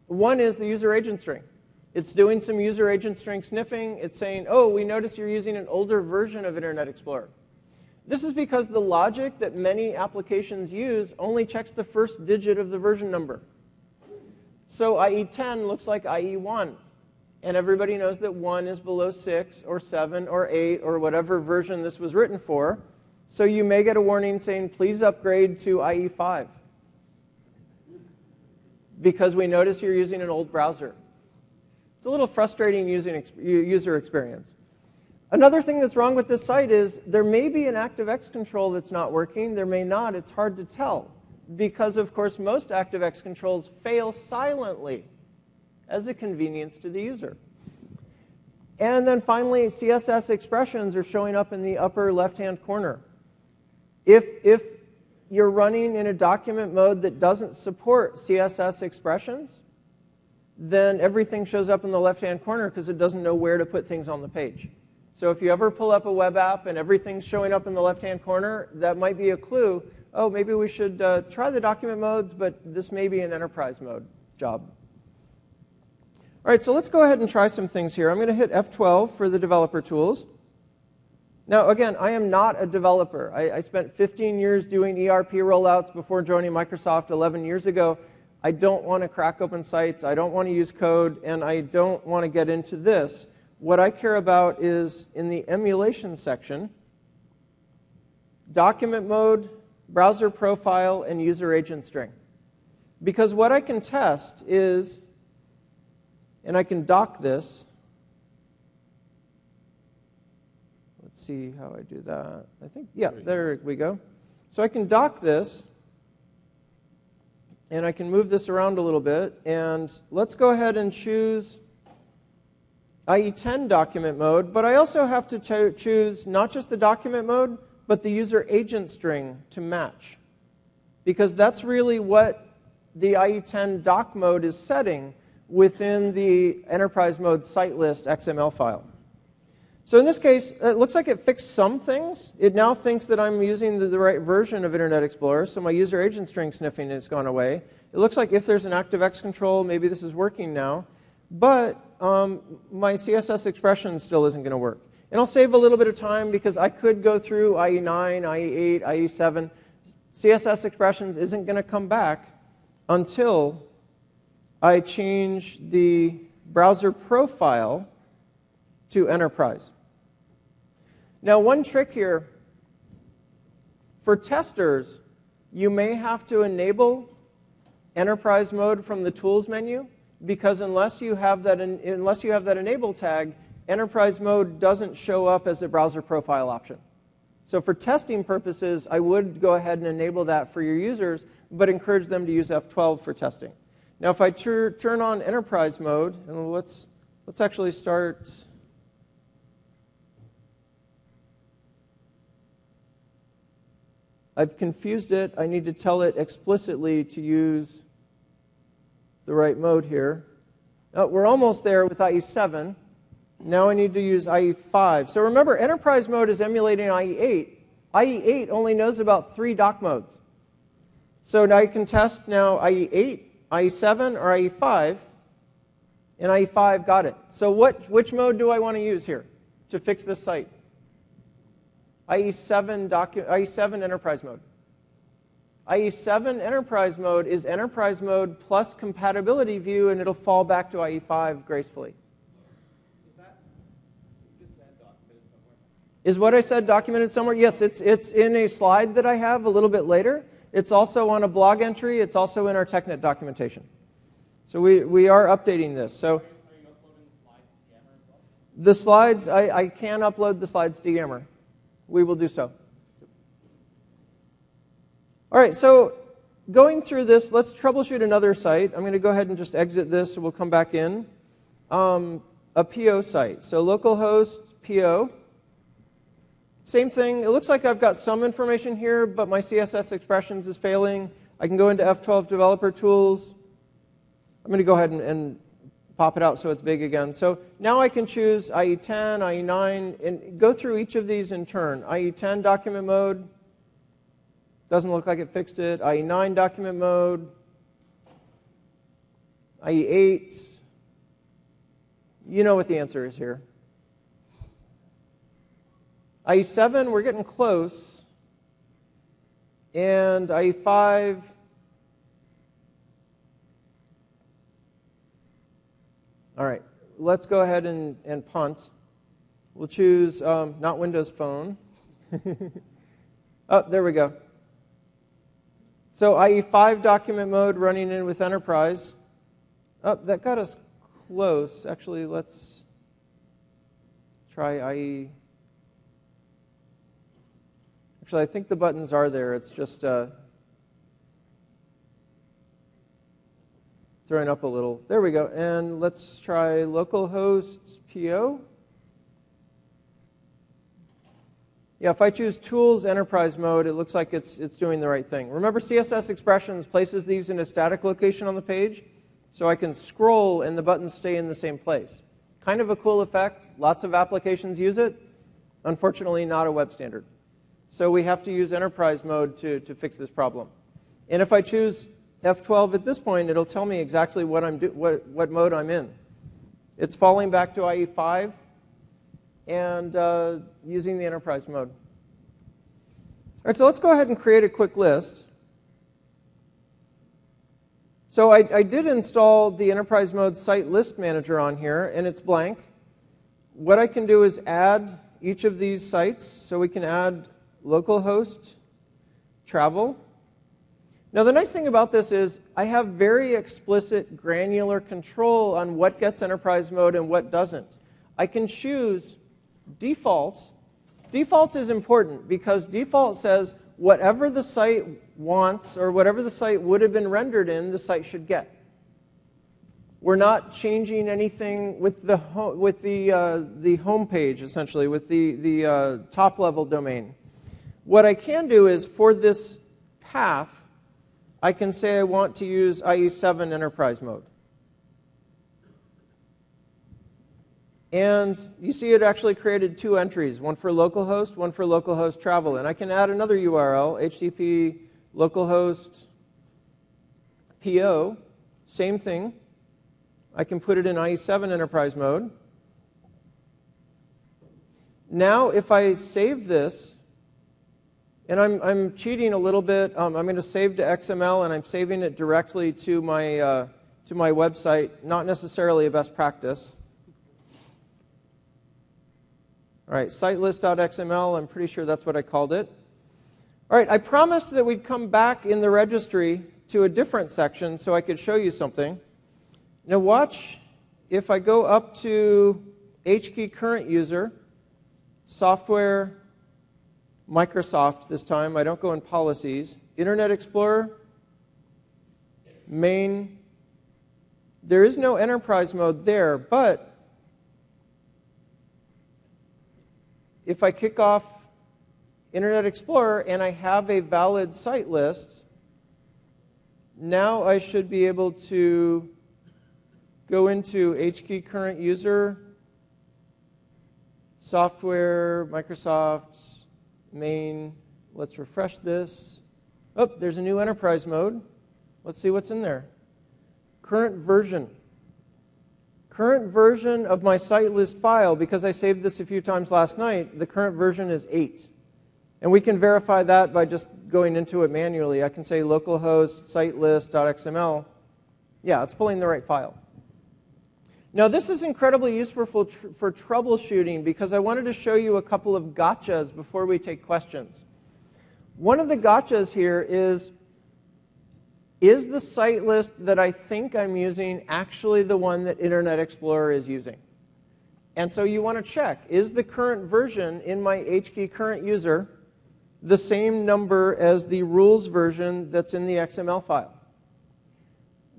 One is the user agent string. It's doing some user agent string sniffing. It's saying, oh, we notice you're using an older version of Internet Explorer. This is because the logic that many applications use only checks the first digit of the version number. So IE10 looks like IE1. And everybody knows that 1 is below 6 or 7 or 8 or whatever version this was written for. So you may get a warning saying, please upgrade to IE5. Because we notice you're using an old browser. It's a little frustrating user experience. Another thing that's wrong with this site is there may be an ActiveX control that's not working. There may not. It's hard to tell. Because, of course, most ActiveX controls fail silently as a convenience to the user. And then finally, CSS expressions are showing up in the upper left-hand corner. If you're running in a document mode that doesn't support CSS expressions, then everything shows up in the left-hand corner because it doesn't know where to put things on the page. So if you ever pull up a web app and everything's showing up in the left-hand corner, that might be a clue. Oh, maybe we should try the document modes, but this may be an enterprise mode job. All right, so let's go ahead and try some things here. I'm going to hit F12 for the developer tools. Now, again, I am not a developer. I spent 15 years doing ERP rollouts before joining Microsoft 11 years ago. I don't want to crack open sites. I don't want to use code, and I don't want to get into this. What I care about is in the emulation section, document mode, browser profile, and user agent string. Because what I can test is, and I can dock this. Let's see how I do that. I think, yeah, there we go. So I can dock this, and I can move this around a little bit. And let's go ahead and choose IE10 document mode. But I also have to choose not just the document mode, but the user agent string to match. Because that's really what the IE10 dock mode is setting within the enterprise mode site list XML file. So in this case, it looks like it fixed some things. It now thinks that I'm using the right version of Internet Explorer, so my user agent string sniffing has gone away. It looks like if there's an ActiveX control, maybe this is working now. But my CSS expression still isn't going to work. And I'll save a little bit of time because I could go through IE9, IE8, IE7. CSS expressions isn't going to come back until I change the browser profile to enterprise. Now, one trick here, for testers, you may have to enable enterprise mode from the tools menu, because unless you have that enable tag, enterprise mode doesn't show up as a browser profile option. So for testing purposes, I would go ahead and enable that for your users, but encourage them to use F12 for testing. Now, if I turn on enterprise mode, and let's actually start. I've confused it. I need to tell it explicitly to use the right mode here. Oh, we're almost there with IE7. Now I need to use IE5. So remember, enterprise mode is emulating IE8. IE8 only knows about 3 dock modes. So now you can test now IE8, IE7, or IE5. And IE5 got it. So which mode do I want to use here to fix this site? IE7 enterprise mode. IE7 enterprise mode is enterprise mode plus compatibility view, and it'll fall back to IE5 gracefully. Is what I said documented somewhere? Yes, it's in a slide that I have a little bit later. It's also on a blog entry. It's also in our TechNet documentation. So we are updating this. So are you uploading the slides to Yammer as well? I can upload the slides to Yammer. We will do so. All right, so going through this, let's troubleshoot another site. I'm going to go ahead and just exit this, and we'll come back in. A PO site. So localhost PO. Same thing. It looks like I've got some information here, but my CSS expressions is failing. I can go into F12 Developer Tools. I'm going to go ahead and pop it out so it's big again. So now I can choose IE10, IE9, and go through each of these in turn. IE10 document mode. Doesn't look like it fixed it. IE9 document mode. IE8. You know what the answer is here. IE7, we're getting close. And IE5. All right, let's go ahead and punt. We'll choose not Windows Phone. Oh, there we go. So IE5 document mode running in with Enterprise. Oh, that got us close. Actually, let's try IE. Actually, I think the buttons are there. It's just throwing up a little. There we go. And let's try localhost PO. Yeah, if I choose Tools Enterprise Mode, it looks like it's doing the right thing. Remember, CSS Expressions places these in a static location on the page, so I can scroll and the buttons stay in the same place. Kind of a cool effect. Lots of applications use it. Unfortunately, not a web standard. So we have to use Enterprise Mode to fix this problem. And if I choose F12 at this point, it'll tell me exactly what mode I'm in. It's falling back to IE5 and using the Enterprise Mode. All right, so let's go ahead and create a quick list. So I did install the Enterprise Mode Site List Manager on here, and it's blank. What I can do is add each of these sites. So we can add localhost, travel. Now, the nice thing about this is I have very explicit granular control on what gets enterprise mode and what doesn't. I can choose defaults. Default is important because default says whatever the site wants or whatever the site would have been rendered in, the site should get. We're not changing anything with the home page, essentially, with the top-level domain. What I can do is, for this path, I can say I want to use IE7 enterprise mode. And you see it actually created 2 entries, one for localhost, one for localhost travel. And I can add another URL, HTTP localhost PO, same thing. I can put it in IE7 enterprise mode. Now if I save this, and I'm cheating a little bit, I'm going to save to XML, and I'm saving it directly to my website, not necessarily a best practice. All right, sitelist.xml, I'm pretty sure that's what I called it. All right, I promised that we'd come back in the registry to a different section so I could show you something. Now watch, if I go up to HKey current user, software, Microsoft this time, I don't go in policies, Internet Explorer, main, there is no enterprise mode there, but if I kick off Internet Explorer and I have a valid site list, now I should be able to go into HKey current user, software, Microsoft, main. Let's refresh this. Oh, there's a new enterprise mode. Let's see what's in there. Current version. Current version of my site list file, because I saved this a few times last night, the current version is 8. And we can verify that by just going into it manually. I can say localhost sitelist.xml. Yeah, it's pulling the right file. Now this is incredibly useful for troubleshooting because I wanted to show you a couple of gotchas before we take questions. One of the gotchas here is the site list that I think I'm using actually the one that Internet Explorer is using? And so you want to check, is the current version in my HKey current user the same number as the rules version that's in the XML file?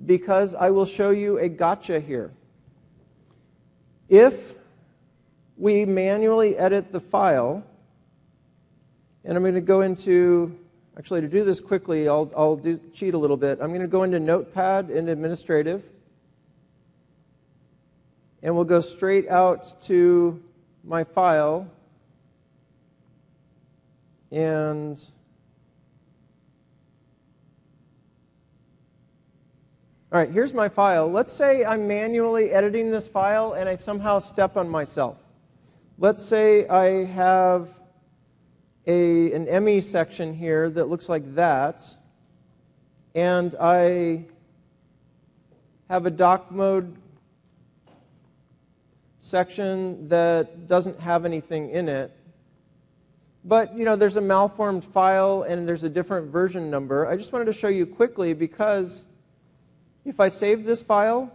Because I will show you a gotcha here. If we manually edit the file, and I'm going to go into, actually to do this quickly, I'll cheat a little bit. I'm going to go into Notepad and Administrative, and we'll go straight out to my file, and all right, here's my file. Let's say I'm manually editing this file and I somehow step on myself. Let's say I have an ME section here that looks like that, and I have a doc mode section that doesn't have anything in it. But there's a malformed file and there's a different version number. I just wanted to show you quickly because if I save this file,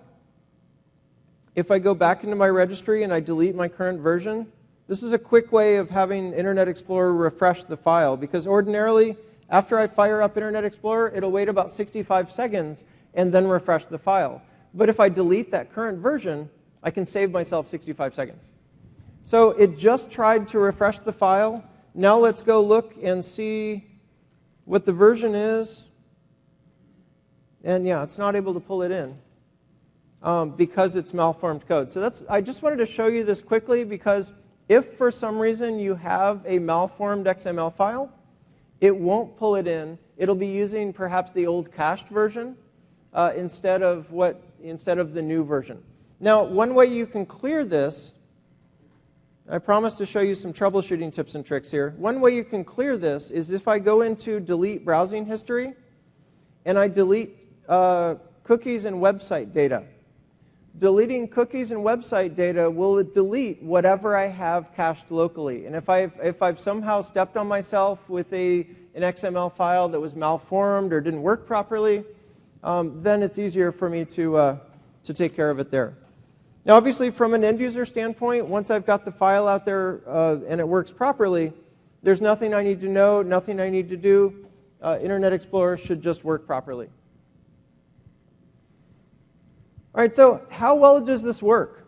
if I go back into my registry and I delete my current version, this is a quick way of having Internet Explorer refresh the file, because ordinarily, after I fire up Internet Explorer, it'll wait about 65 seconds and then refresh the file. But if I delete that current version, I can save myself 65 seconds. So it just tried to refresh the file. Now let's go look and see what the version is. And yeah, it's not able to pull it in because it's malformed code. So I just wanted to show you this quickly because if for some reason you have a malformed XML file, it won't pull it in. It'll be using perhaps the old cached version instead of the new version. Now, one way you can clear this, I promised to show you some troubleshooting tips and tricks here. One way you can clear this is if I go into delete browsing history and I delete cookies and website data. Deleting cookies and website data will delete whatever I have cached locally. And if I've somehow stepped on myself with an XML file that was malformed or didn't work properly, then it's easier for me to take care of it there. Now, obviously, from an end user standpoint, once I've got the file out there and it works properly, there's nothing I need to know, nothing I need to do. Internet Explorer should just work properly. All right, so how well does this work?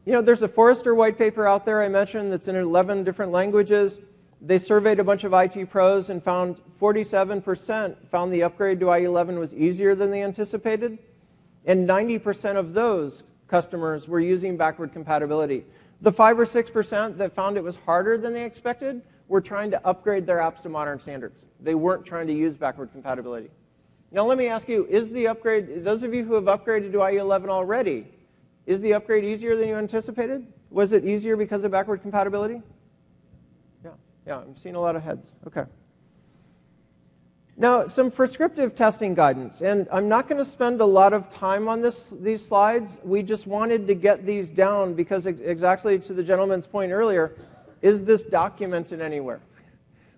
There's a Forrester white paper out there I mentioned that's in 11 different languages. They surveyed a bunch of IT pros and found 47% found the upgrade to IE11 was easier than they anticipated, and 90% of those customers were using backward compatibility. The 5 or 6% that found it was harder than they expected were trying to upgrade their apps to modern standards. They weren't trying to use backward compatibility. Now let me ask you, is the upgrade, those of you who have upgraded to IE11 already, is the upgrade easier than you anticipated? Was it easier because of backward compatibility? Yeah, I'm seeing a lot of heads. Okay. Now, some prescriptive testing guidance, and I'm not going to spend a lot of time on these slides. We just wanted to get these down because exactly to the gentleman's point earlier, is this documented anywhere?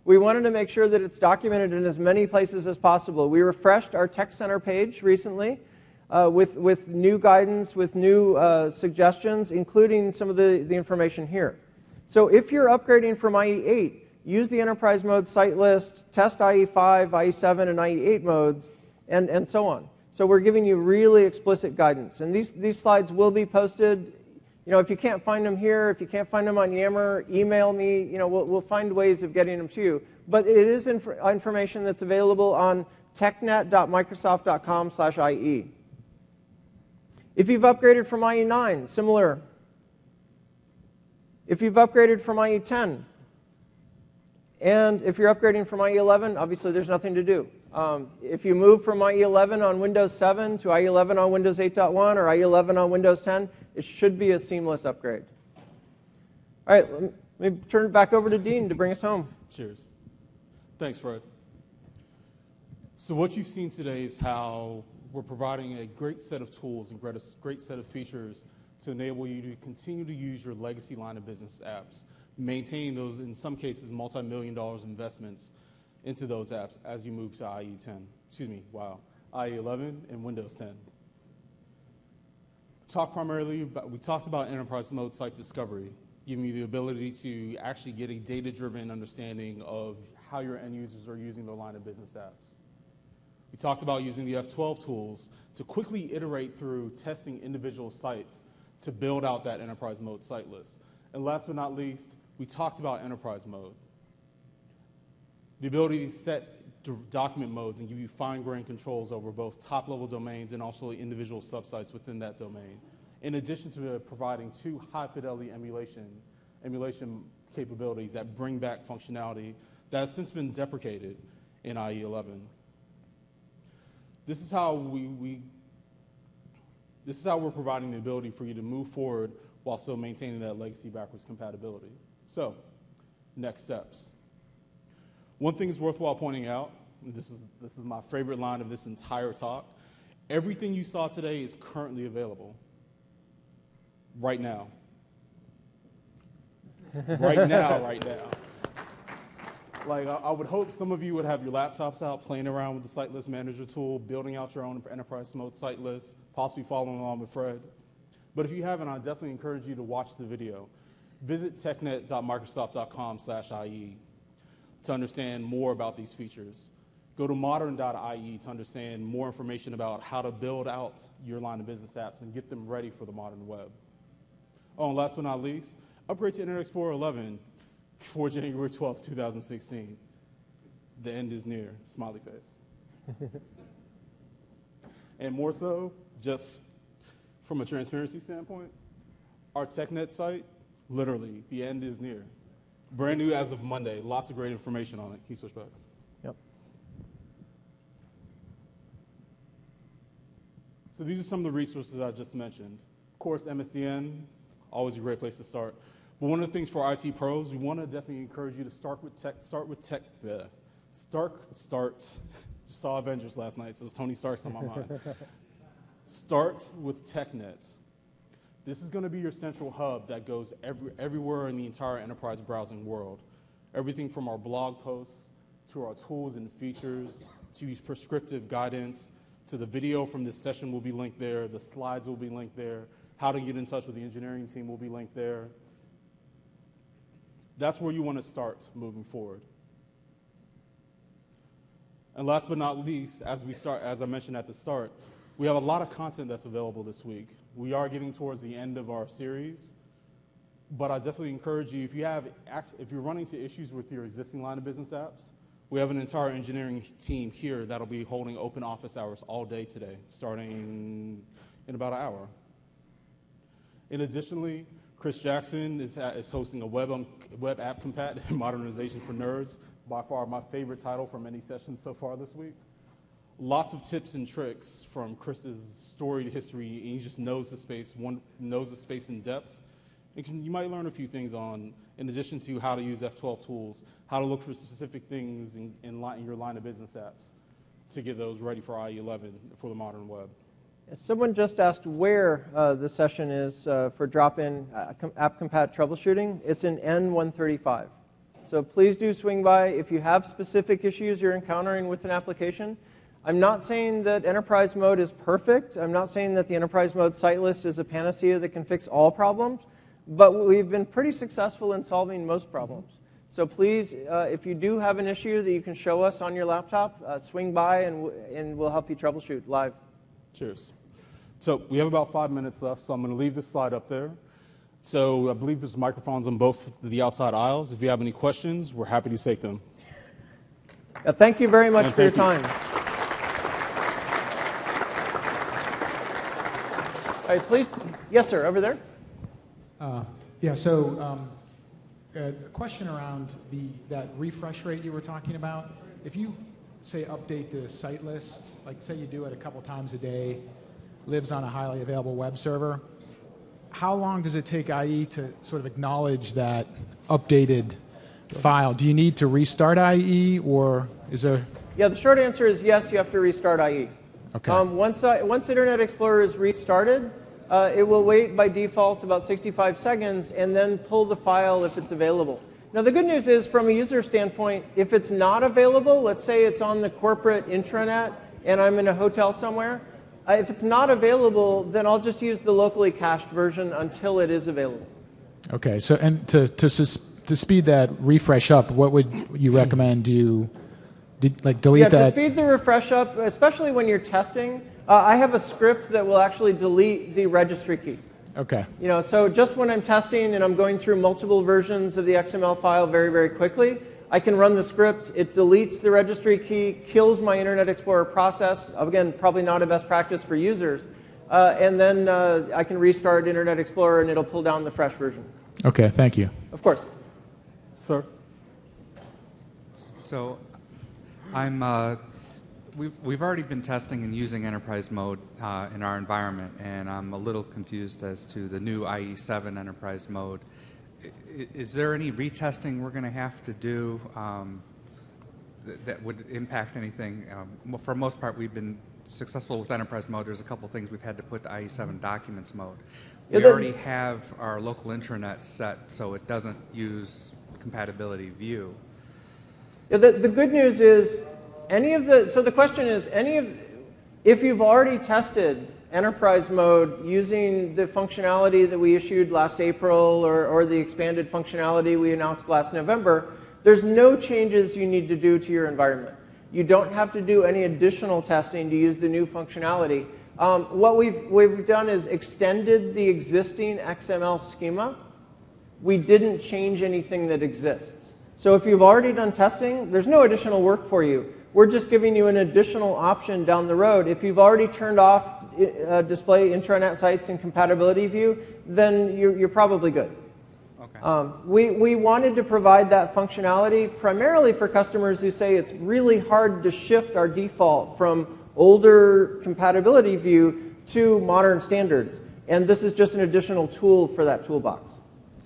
We wanted to make sure that it's documented in as many places as possible. We refreshed our Tech Center page recently with new guidance, with new suggestions, including some of the information here. So if you're upgrading from IE8, use the enterprise mode site list, test IE5, IE7, and IE8 modes, and so on. So we're giving you really explicit guidance. And these slides will be posted. You know, if you can't find them here, if you can't find them on Yammer, email me. You know, we'll find ways of getting them to you. But it is information that's available on technet.microsoft.com/IE. If you've upgraded from IE9, similar. If you've upgraded from IE10, and if you're upgrading from IE11, obviously there's nothing to do. If you move from IE11 on Windows 7 to IE11 on Windows 8.1 or IE11 on Windows 10, it should be a seamless upgrade. All right, let me turn it back over to Dean to bring us home. Cheers. Thanks, Fred. So what you've seen today is how we're providing a great set of tools and great set of features to enable you to continue to use your legacy line of business apps, maintain those, in some cases, multi-million-dollar investments into those apps as you move to IE11 and Windows 10. We talked about enterprise mode site discovery, giving you the ability to actually get a data-driven understanding of how your end users are using their line of business apps. We talked about using the F12 tools to quickly iterate through testing individual sites to build out that enterprise mode site list. And last but not least, we talked about enterprise mode. The ability to set document modes and give you fine-grained controls over both top-level domains and also individual subsites within that domain, in addition to providing 2 high-fidelity emulation capabilities that bring back functionality that has since been deprecated in IE11. This is how we're providing the ability for you to move forward while still maintaining that legacy backwards compatibility. So, next steps. One thing is worthwhile pointing out, and this is my favorite line of this entire talk, everything you saw today is currently available. Right now. Right now. Like, I would hope some of you would have your laptops out, playing around with the Site List Manager tool, building out your own enterprise mode site list, possibly following along with Fred. But if you haven't, I definitely encourage you to watch the video. Visit technet.microsoft.com/IE to understand more about these features. Go to modern.IE to understand more information about how to build out your line of business apps and get them ready for the modern web. Oh, and last but not least, upgrade to Internet Explorer 11 before January 12, 2016. The end is near, smiley face. And more so, just from a transparency standpoint, our TechNet site, literally, the end is near. Brand new as of Monday, lots of great information on it. Can you switch back? Yep. So these are some of the resources I just mentioned. Of course, MSDN, always a great place to start. But one of the things for IT pros, we want to definitely encourage you to start with saw Avengers last night, so Tony Stark's on my mind. Start with TechNet. This is going to be your central hub that goes everywhere in the entire enterprise browsing world. Everything from our blog posts to our tools and features to prescriptive guidance to the video from this session will be linked there. The slides will be linked there. How to get in touch with the engineering team will be linked there. That's where you want to start moving forward. And last but not least, as I mentioned at the start, we have a lot of content that's available this week. We are getting towards the end of our series. But I definitely encourage you, if you're running into issues with your existing line of business apps, we have an entire engineering team here that'll be holding open office hours all day today, starting in about an hour. And additionally, Chris Jackson is hosting a web app compat modernization for nerds, by far my favorite title from any session so far this week. Lots of tips and tricks from Chris's storied history, and he just knows the space, knows the space in depth. You might learn a few things in addition to how to use F12 tools, how to look for specific things in your line of business apps to get those ready for IE11 for the modern web. Someone just asked where the session is for drop-in app compat troubleshooting. It's in N135. So please do swing by if you have specific issues you're encountering with an application. I'm not saying that enterprise mode is perfect. I'm not saying that the enterprise mode site list is a panacea that can fix all problems. But we've been pretty successful in solving most problems. So please, if you do have an issue that you can show us on your laptop, swing by and we'll help you troubleshoot live. Cheers. So we have about 5 minutes left, so I'm going to leave this slide up there. So I believe there's microphones on both the outside aisles. If you have any questions, we're happy to take them. Thank you very much for your time. All right, please. Yes, sir, over there. A question around that refresh rate you were talking about. If you, say, update the site list, like say you do it a couple times a day, lives on a highly available web server, how long does it take IE to sort of acknowledge that updated file? Do you need to restart IE, or is there? Yeah, the short answer is yes, you have to restart IE. Okay. Once Internet Explorer is restarted, it will wait by default about 65 seconds and then pull the file if it's available. Now, the good news is, from a user standpoint, if it's not available, let's say it's on the corporate intranet and I'm in a hotel somewhere, if it's not available, then I'll just use the locally cached version until it is available. Okay, so and to speed that refresh up, what would you recommend? Delete that? To speed the refresh up, especially when you're testing, I have a script that will actually delete the registry key. Okay. So just when I'm testing and I'm going through multiple versions of the XML file very, very quickly, I can run the script. It deletes the registry key, kills my Internet Explorer process. Again, probably not a best practice for users. And then I can restart Internet Explorer and it'll pull down the fresh version. Okay, thank you. Of course. Sir? So we've already been testing and using enterprise mode in our environment, and I'm a little confused as to the new IE7 enterprise mode. Is there any retesting we're going to have to do that would impact anything? For the most part, we've been successful with enterprise mode. There's a couple things we've had to put to IE7 documents mode. We already have our local intranet set so it doesn't use compatibility view. Yeah, the good news is, so the question is, if you've already tested enterprise mode using the functionality that we issued last April or the expanded functionality we announced last November, there's no changes you need to do to your environment. You don't have to do any additional testing to use the new functionality. What we've done is extended the existing XML schema. We didn't change anything that exists. So if you've already done testing, there's no additional work for you. We're just giving you an additional option down the road. If you've already turned off display intranet sites in compatibility view, then you're probably good. Okay. We wanted to provide that functionality primarily for customers who say it's really hard to shift our default from older compatibility view to modern standards. And this is just an additional tool for that toolbox.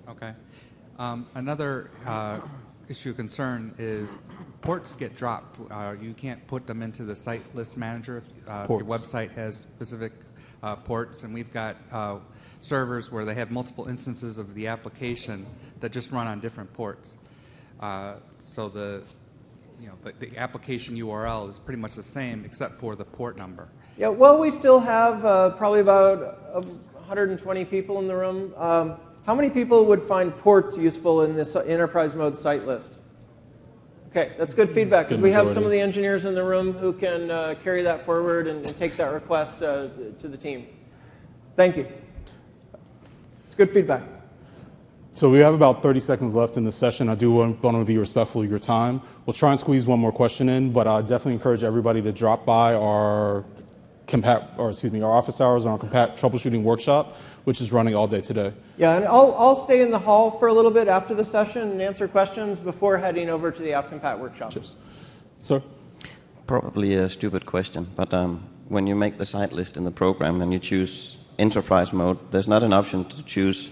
Okay. Another issue of concern is ports get dropped. You can't put them into the site list manager if your website has specific ports, and we've got servers where they have multiple instances of the application that just run on different ports. So the application URL is pretty much the same except for the port number. Yeah, well, we still have probably about 120 people in the room. How many people would find ports useful in this enterprise mode site list? Okay, that's good feedback, because we have some of the engineers in the room who can carry that forward and take that request to the team. Thank you. It's good feedback. So we have about 30 seconds left in the session. I do want to be respectful of your time. We'll try and squeeze one more question in, but I definitely encourage everybody to drop by our our office hours on our Compat troubleshooting workshop, which is running all day today. Yeah, and I'll stay in the hall for a little bit after the session and answer questions before heading over to the AppCompat workshop. Cheers. Sir? Probably a stupid question, but when you make the site list in the program and you choose enterprise mode, there's not an option to choose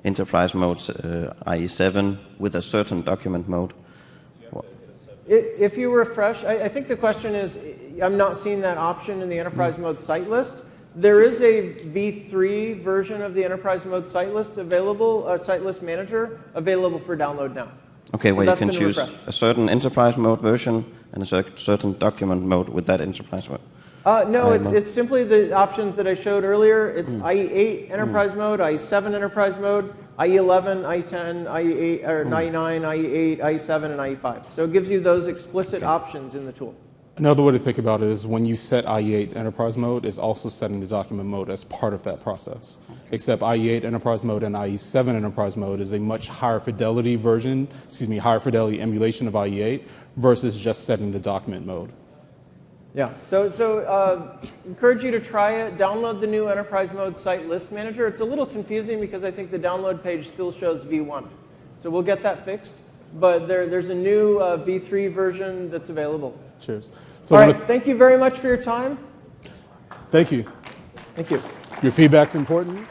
enterprise modes, i.e. 7, with a certain document mode. If you refresh, I think the question is, I'm not seeing that option in the enterprise mode site list. There is a V3 version of the enterprise mode site list available, site list manager, available for download now. Okay, So where you that's can been choose refreshed. a certain enterprise mode version and a certain document mode with that enterprise mode. No, Right, it's simply the options that I showed earlier. It's IE8 enterprise mode, IE7 enterprise mode, IE11, IE10, IE8, or 99, IE8, IE7, and IE5. So it gives you those explicit options in the tool. Another way to think about it is when you set IE8 enterprise mode, it's also setting the document mode as part of that process. Except IE8 enterprise mode and IE7 enterprise mode is a much higher fidelity version, higher fidelity emulation of IE8 versus just setting the document mode. Yeah, so encourage you to try it. Download the new Enterprise Mode Site List Manager. It's a little confusing because I think the download page still shows V1. So we'll get that fixed. But there's a new V3 version that's available. Cheers. So All right, thank you very much for your time. Thank you. Thank you. Your feedback's important.